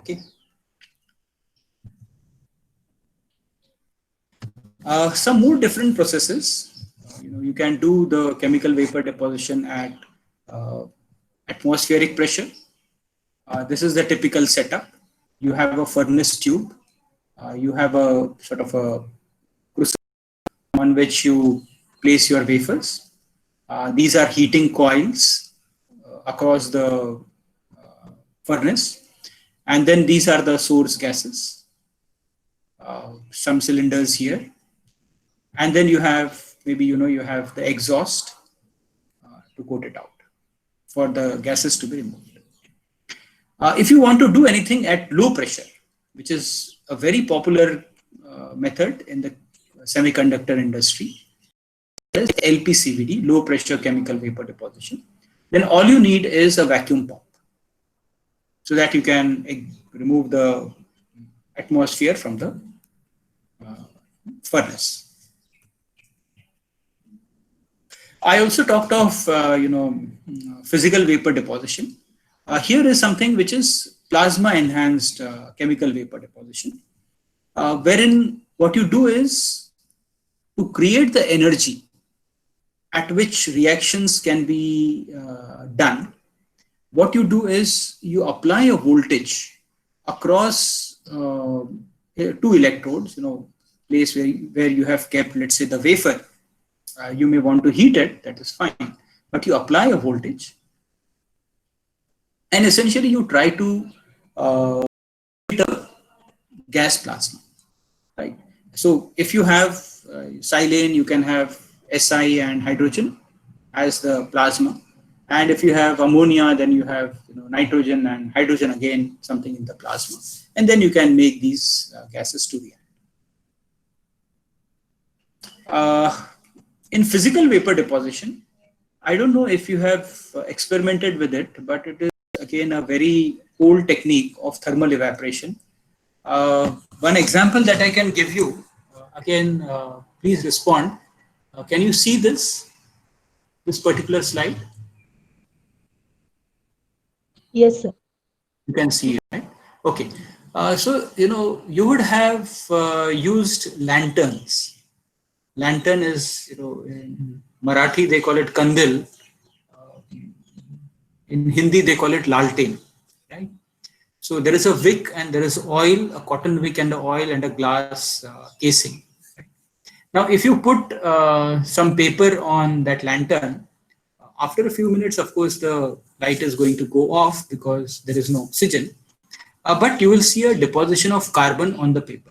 Okay. Some more different processes. You can do the chemical vapor deposition at atmospheric pressure. This is the typical setup. You have a furnace tube. You have a sort of a crucible on which you place your wafers. These are heating coils across the furnace, and then these are the source gases. Some cylinders here, and then you have maybe you have the exhaust to coat it out for the gases to be removed. If you want to do anything at low pressure, which is a very popular method in the semiconductor industry, is LPCVD, low pressure chemical vapor deposition, then all you need is a vacuum pump so that you can remove the atmosphere from the furnace. I also talked of physical vapor deposition. Here is something which is plasma enhanced chemical vapor deposition, wherein what you do is to create the energy at which reactions can be done. What you do is you apply a voltage across two electrodes, place where you have kept, let's say, the wafer. You may want to heat it, that is fine, but you apply a voltage, and essentially you try to heat a gas plasma, right? So if you have silane, you can have Si and hydrogen as the plasma, and if you have ammonia, then you have nitrogen and hydrogen again, something in the plasma, and then you can make these gases to react. In physical vapor deposition, I don't know if you have experimented with it, but it is again a very old technique of thermal evaporation. One example that I can give you, again, please respond. Can you see this particular slide? Yes, sir. You can see it, right? Okay. So, you would have used lanterns. Lantern is, in Marathi they call it kandil. In Hindi they call it lalten, right? So there is a wick and there is oil, a cotton wick and a oil and a glass casing. Right? Now, if you put some paper on that lantern, after a few minutes, of course, the light is going to go off because there is no oxygen. But you will see a deposition of carbon on the paper.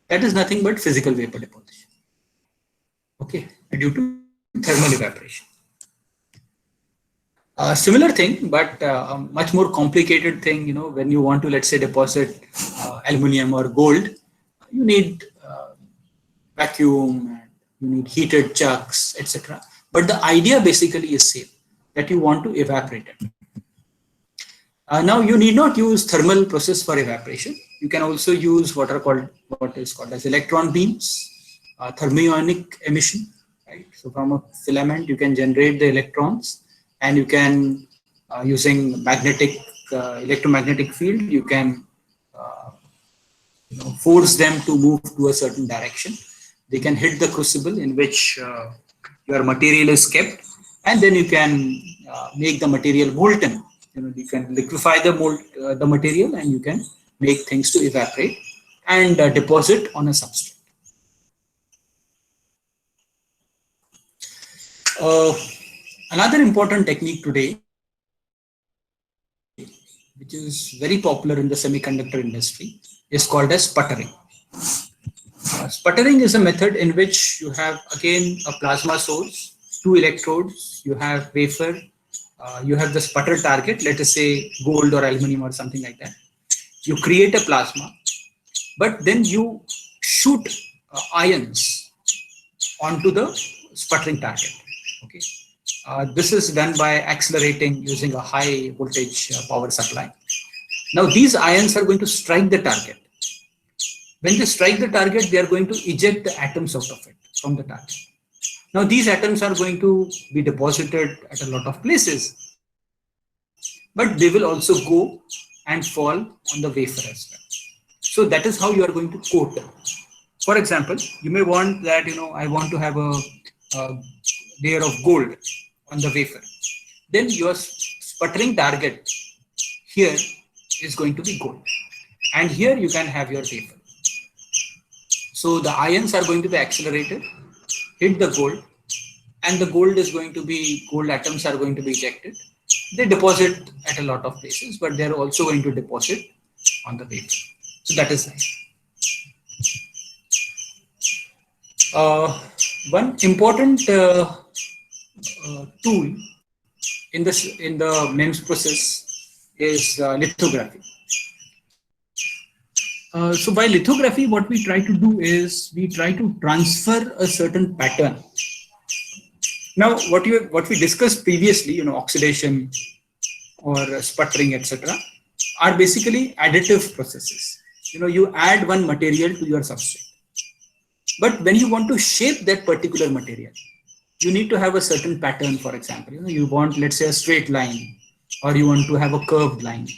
That is nothing but physical vapor deposition. Okay, due to thermal evaporation. Similar thing, but a much more complicated thing, when you want to, let's say, deposit aluminum or gold, you need vacuum, and you need heated chucks, etc. But the idea basically is same, that you want to evaporate it. Now, you need not use thermal process for evaporation. You can also use what is called as electron beams, thermionic emission, right? So from a filament, you can generate the electrons, and you can, using electromagnetic field, you can force them to move to a certain direction. They can hit the crucible in which your material is kept, and then you can make the material molten. You can liquefy the material, and you can make things to evaporate and deposit on a substrate. Another important technique today, which is very popular in the semiconductor industry, is called as sputtering. Sputtering is a method in which you have, again, a plasma source, two electrodes, you have wafer, you have the sputter target, let us say gold or aluminum or something like that. You create a plasma, but then you shoot ions onto the sputtering target. Okay. This is done by accelerating using a high voltage power supply. Now these ions are going to strike the target. When they strike the target, they are going to eject the atoms out of it from the target. Now these atoms are going to be deposited at a lot of places, but they will also go and fall on the wafer as well. So that is how you are going to coat. For example, you may want that, I want to have a layer of gold on the wafer. Then your sputtering target here is going to be gold. And here you can have your wafer. So the ions are going to be accelerated, hit the gold, and the gold atoms are going to be ejected. They deposit at a lot of places, but they're also going to deposit on the wafer. So that is nice. One important tool in the MEMS process is lithography. So by lithography, what we try to do is we try to transfer a certain pattern. Now, what we discussed previously, oxidation or sputtering, etc., are basically additive processes. You add one material to your substrate. But when you want to shape that particular material, you need to have a certain pattern. For example, you want, let's say, a straight line, or you want to have a curved line.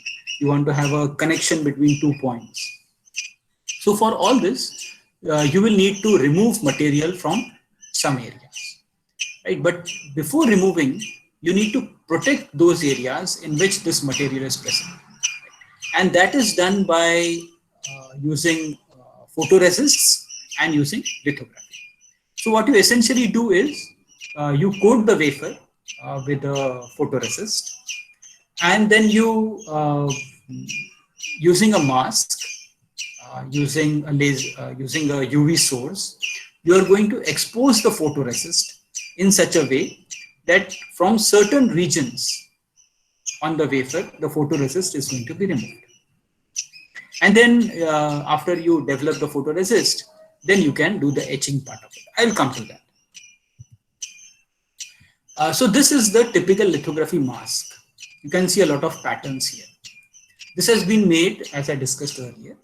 You want to have a connection between 2 points. So for all this, you will need to remove material from some areas, right? But before removing, you need to protect those areas in which this material is present. And that is done by using photoresists and using lithography. So what you essentially do is you coat the wafer with a photoresist, and then you, using a mask, using a laser, using a UV source, you are going to expose the photoresist in such a way that from certain regions on the wafer, the photoresist is going to be removed. And then after you develop the photoresist, then you can do the etching part of it. I will come to that. So this is the typical lithography mask. You can see a lot of patterns here. This has been made, as I discussed earlier.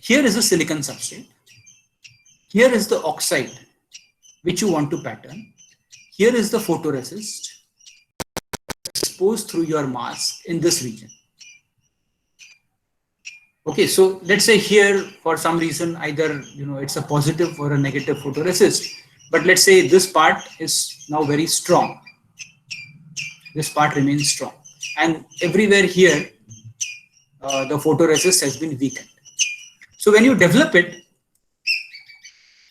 Here is a silicon substrate. Here is the oxide which you want to pattern. Here is the photoresist exposed through your mask in this region. Okay, so let's say here, for some reason, either it's a positive or a negative photoresist, but let's say this part is now very strong. This part remains strong, and everywhere here the photoresist has been weakened. So when you develop it,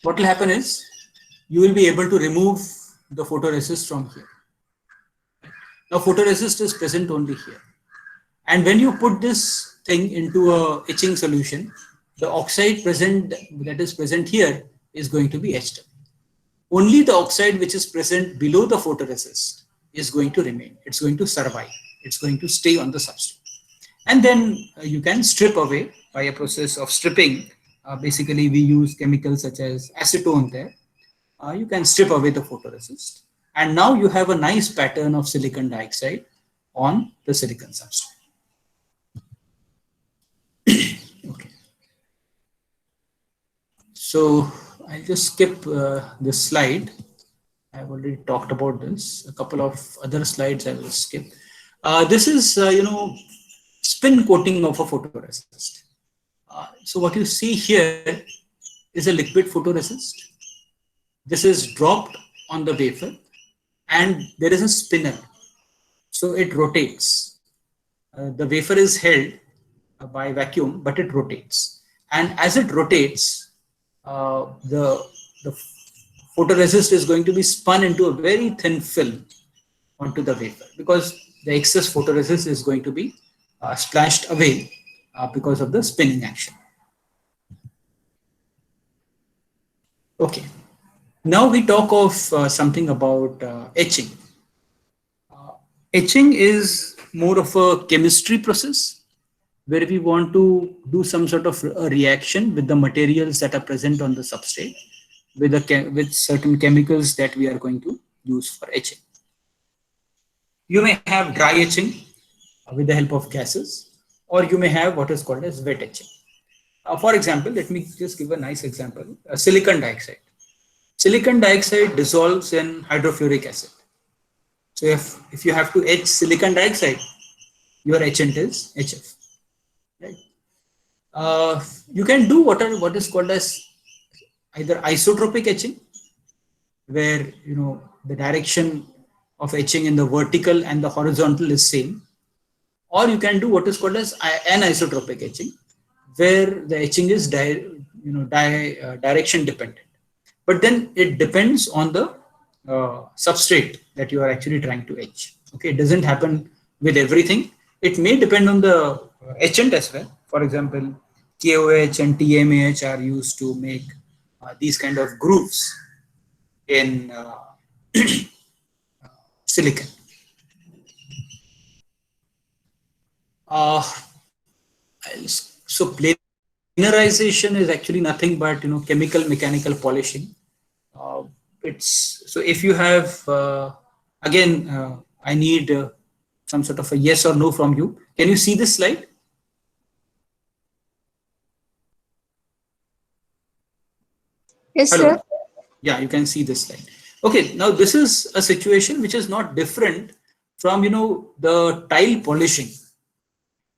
what will happen is you will be able to remove the photoresist from here. Now photoresist is present only here, and when you put this thing into a etching solution, the oxide that is present here is going to be etched. Only the oxide which is present below the photoresist is going to remain. It's going to survive. It's going to stay on the substrate. And then you can strip away by a process of stripping. Basically, we use chemicals such as acetone there. You can strip away the photoresist. And now you have a nice pattern of silicon dioxide on the silicon substrate. Okay. So I'll just skip this slide. I've already talked about this. A couple of other slides I will skip. This is, spin coating of a photoresist. So what you see here is a liquid photoresist. This is dropped on the wafer, and there is a spinner. So it rotates. The wafer is held by vacuum, but it rotates. And as it rotates, the photoresist is going to be spun into a very thin film onto the wafer, because the excess photoresist is going to be splashed away because of the spinning action. Okay. Now we talk of something about etching. Etching is more of a chemistry process where we want to do some sort of a reaction with the materials that are present on the substrate with certain chemicals that we are going to use for etching. You may have dry etching with the help of gases, or you may have what is called as wet etching. For example, let me just give a nice example. Silicon dioxide. Silicon dioxide dissolves in hydrofluoric acid. So if you have to etch silicon dioxide, your etchant is HF. Right? You can do what is called as either isotropic etching, where the direction of etching in the vertical and the horizontal is same, or you can do what is called as anisotropic etching, where the etching is direction dependent. But then it depends on the substrate that you are actually trying to etch. Okay, it doesn't happen with everything. It may depend on the etchant as well. For example, KOH and TMAH are used to make these kind of grooves in silicon. So planarization is actually nothing but chemical mechanical polishing. It's so if you have again I need some sort of a yes or no from you. Can you see this slide? Yes, Hello. sir. Yeah, you can see this slide. Okay, now this is a situation which is not different from the tile polishing.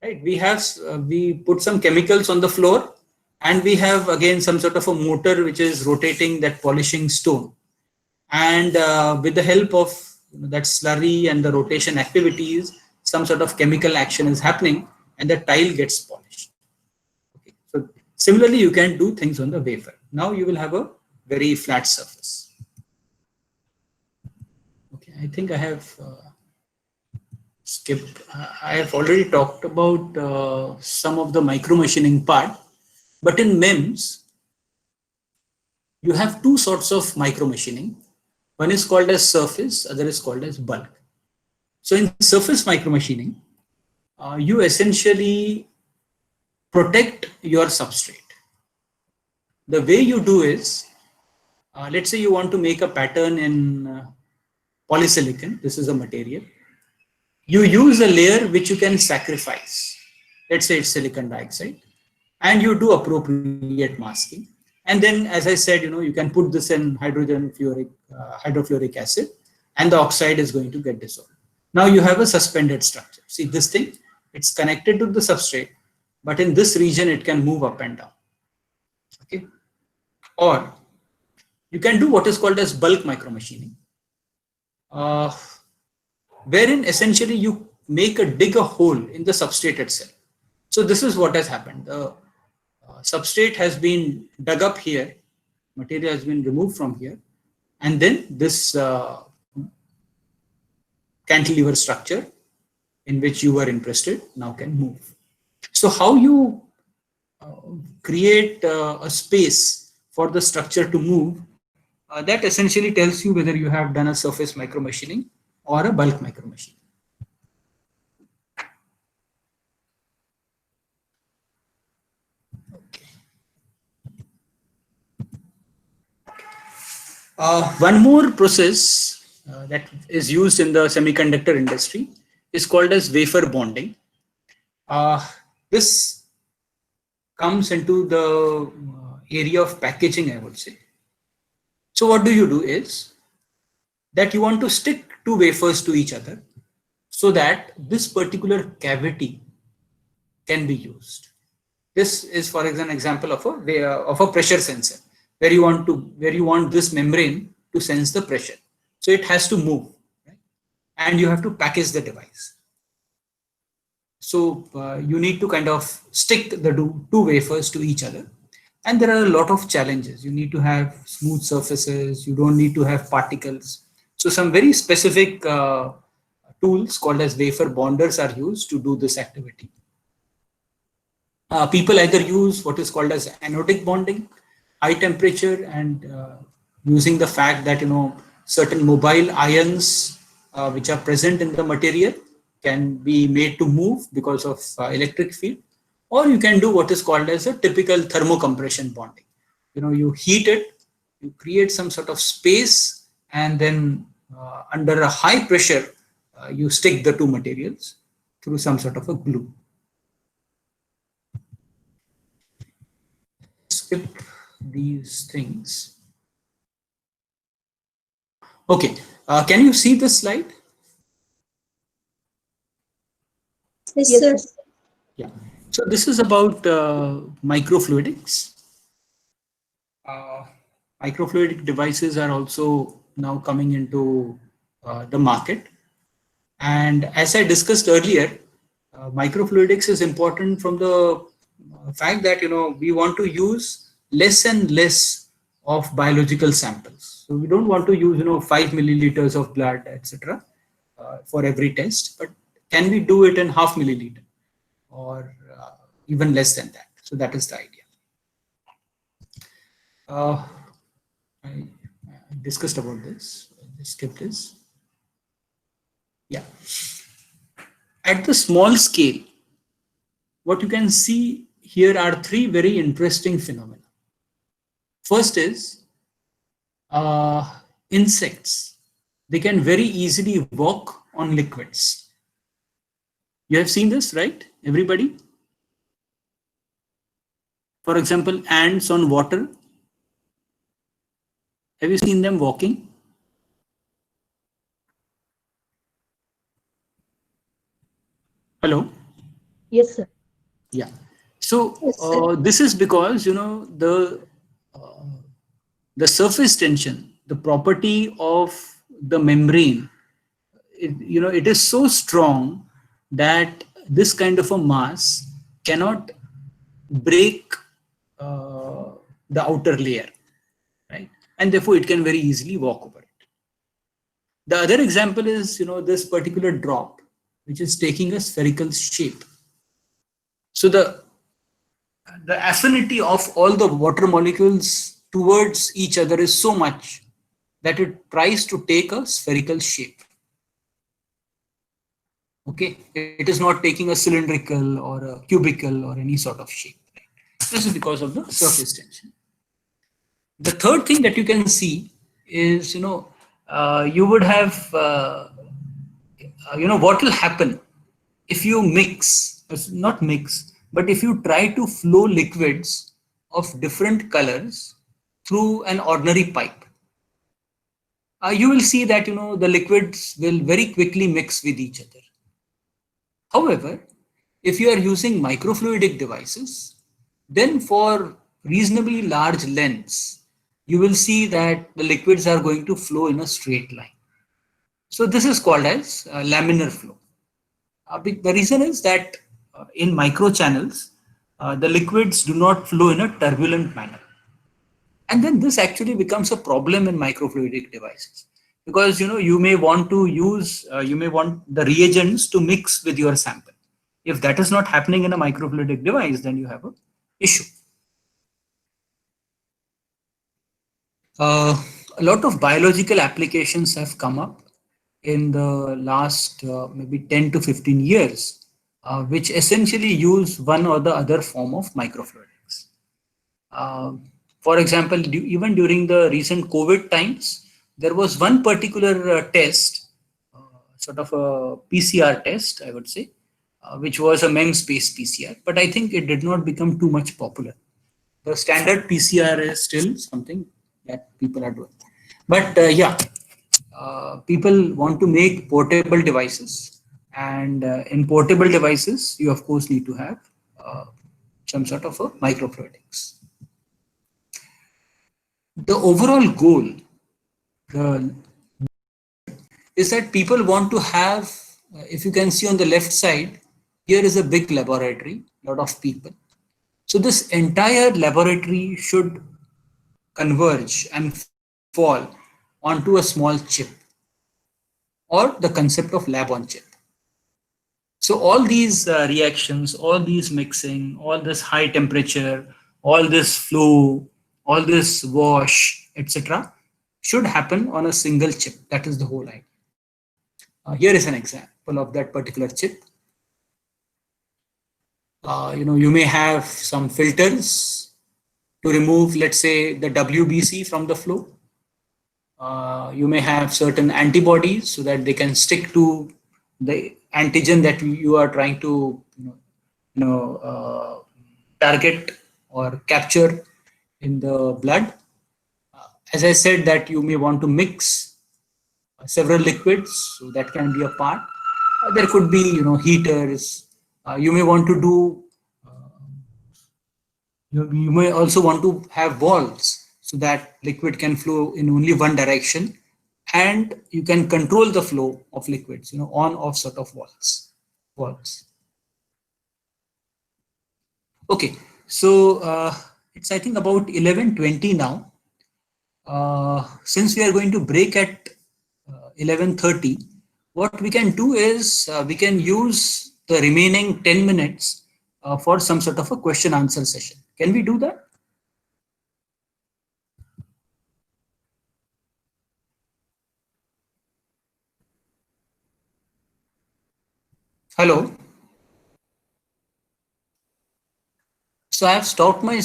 Right, we put some chemicals on the floor, and we have again some sort of a motor which is rotating that polishing stone, and with the help of that slurry and the rotation activities, some sort of chemical action is happening, and the tile gets polished. Okay. So similarly, you can do things on the wafer. Now you will have a very flat surface. Okay, I think I have. I have already talked about some of the micro machining part, but in MEMS, you have two sorts of micro machining. One is called as surface, other is called as bulk. So in surface micro machining, you essentially protect your substrate. The way you do is, let's say you want to make a pattern in polysilicon. This is a material. You use a layer which you can sacrifice. Let's say it's silicon dioxide, and you do appropriate masking. And then, as I said, you can put this in hydrofluoric acid, and the oxide is going to get dissolved. Now you have a suspended structure. See this thing, it's connected to the substrate, but in this region, it can move up and down. Okay. Or you can do what is called as bulk micromachining, wherein essentially you dig a hole in the substrate itself. So this is what has happened. The substrate has been dug up here, material has been removed from here, and then this cantilever structure in which you were interested now can move. So how you create a space for the structure to move, that essentially tells you whether you have done a surface micromachining or a bulk micromachining. One more process that is used in the semiconductor industry is called as wafer bonding. This comes into the area of packaging, I would say. So what do you do is that you want to stick two wafers to each other so that this particular cavity can be used. This is, for example, of a pressure sensor, where you want this membrane to sense the pressure. So it has to move, right? And you have to package the device. So you need to kind of stick the two wafers to each other. And there are a lot of challenges. You need to have smooth surfaces. You don't need to have particles. So some very specific tools called as wafer bonders are used to do this activity. People either use what is called as anodic bonding, high temperature, and using the fact that certain mobile ions which are present in the material can be made to move because of electric field. Or you can do what is called as a typical thermocompression bonding. You heat it, you create some sort of space, and then under a high pressure, you stick the two materials through some sort of a glue. Skip these things. Okay, can you see this slide? Yes, Yes, sir. sir. Yeah. So this is about microfluidics. Microfluidic devices are also now coming into the market. And as I discussed earlier, microfluidics is important from the fact that we want to use less and less of biological samples. So we don't want to use 5 milliliters of blood, etc. For every test, but can we do it in half milliliter or even less than that? So that is the idea. I discussed about this. Just skip this. Yeah. At the small scale, what you can see here are three very interesting phenomena. First is insects. They can very easily walk on liquids. You have seen this, right? Everybody? For example, ants on water. Have you seen them walking? Hello? Yes, sir. Yeah. So Yes, sir. this is because the surface tension, the property of the membrane, it is so strong that this kind of a mass cannot break the outer layer, right? And therefore it can very easily walk over it. The other example is this particular drop, which is taking a spherical shape. So the affinity of all the water molecules towards each other is so much that it tries to take a spherical shape. Okay, it is not taking a cylindrical or a cubical or any sort of shape. This is because of the surface tension. The third thing that you can see is, you would have, what will happen if you mix, not mix, but if you try to flow liquids of different colors through an ordinary pipe. You will see that, the liquids will very quickly mix with each other. However, if you are using microfluidic devices, then for reasonably large lengths, you will see that the liquids are going to flow in a straight line. So this is called as laminar flow. The reason is that in microchannels, the liquids do not flow in a turbulent manner. And then this actually becomes a problem in microfluidic devices, because you may want to use, you may want the reagents to mix with your sample. If that is not happening in a microfluidic device, then you have an issue. A lot of biological applications have come up in the last maybe 10 to 15 years, which essentially use one or the other form of microfluidics. For example, even during the recent COVID times, there was one particular test, sort of a PCR test, I would say, which was a MEMS-based PCR, but I think it did not become too much popular. The standard PCR is still something that people are doing. But people want to make portable devices, and in portable devices, you of course need to have some sort of a microfluidics. The overall goal is that people want to have, if you can see on the left side, here is a big laboratory, lot of people. So this entire laboratory should converge and fall onto a small chip, or the concept of lab on chip. So all these reactions, all these mixing, all this high temperature, all this flow, all this wash, etc., should happen on a single chip. That is the whole idea. Here is an example of that particular chip. You may have some filters to remove, let's say, the WBC from the flow. You may have certain antibodies so that they can stick to the antigen that you are trying to target or capture in the blood. As I said, that you may want to mix several liquids, so that can be a part. There could be heaters. You may want to do, you may also want to have valves so that liquid can flow in only one direction, and you can control the flow of liquids, on off sort of valves. Okay, so It's, I think, about 11:20 now. Since we are going to break at 11:30, what we can do is we can use the remaining 10 minutes for some sort of a question answer session. Can we do that? Hello. So I have stopped my,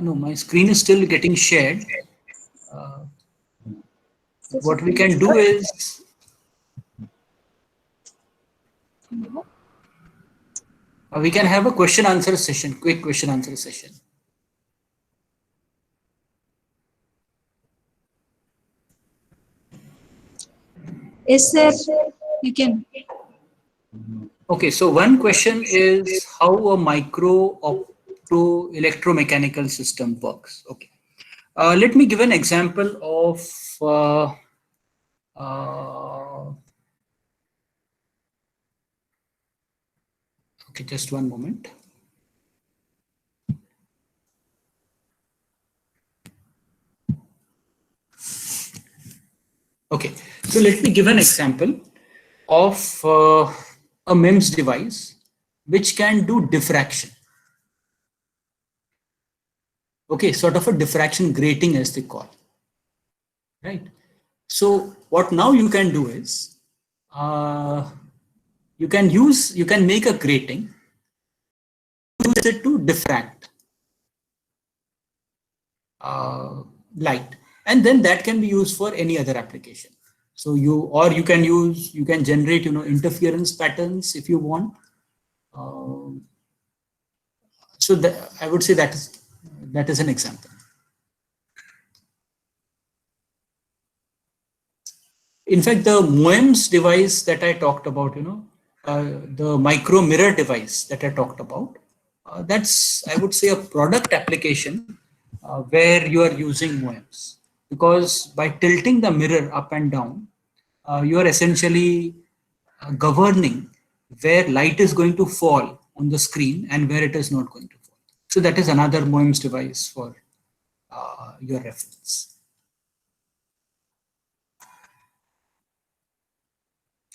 no, my screen is still getting shared. What we can do is, we can have a question answer session, quick question answer session. Yes, sir. You can. Okay, so one question is how a micro opto electromechanical system works. Okay, let me give an example of okay, just one moment. Okay, so let me give an example of a MEMS device which can do diffraction. Okay, sort of a diffraction grating as they call, right? So what now you can do is you can make a grating, use it to diffract light, and then that can be used for any other application. So you can generate, interference patterns if you want. So that, I would say that is an example. In fact, the MEMS device that I talked about, the micro mirror device that I talked about, that's, I would say, a product application where you are using MEMS, because by tilting the mirror up and down, you are essentially governing where light is going to fall on the screen and where it is not going to fall. So that is another MEMS device for your reference.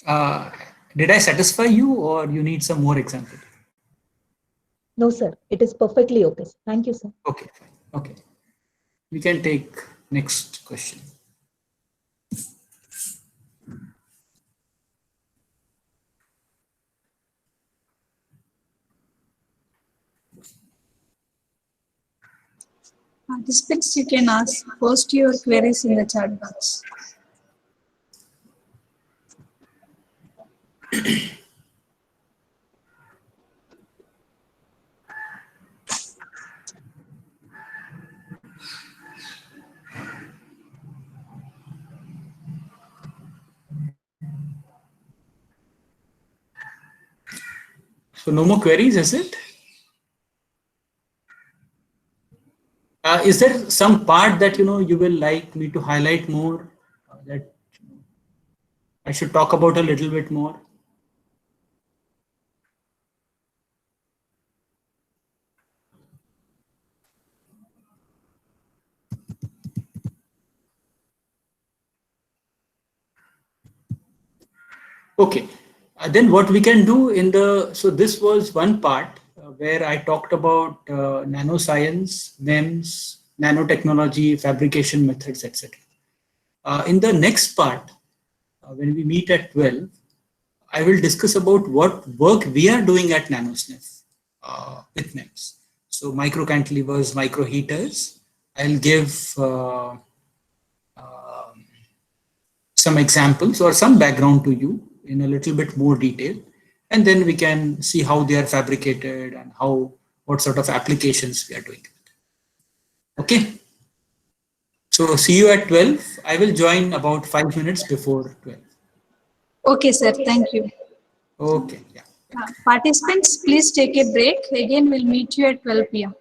Did I satisfy you, or you need some more example? No, sir. It is perfectly okay. Thank you, sir. Okay, fine. Okay. We can take next question. Participants, you can post your queries in the chat box. So no more queries, is it? Is there some part that you will like me to highlight more, that I should talk about a little bit more? Okay, then what we can do so this was one part where I talked about nanoscience, MEMS, nanotechnology, fabrication methods, etc. In the next part, when we meet at 12, I will discuss about what work we are doing at NanoSniff with MEMS. So micro cantilevers, micro heaters. I'll give some examples or some background to you in a little bit more detail, and then we can see how they are fabricated and what sort of applications we are doing. Okay. So see you at 12. I will join about 5 minutes before 12. Okay, sir. Thank you. Okay. Yeah. Participants, please take a break. Again, we'll meet you at 12 p.m.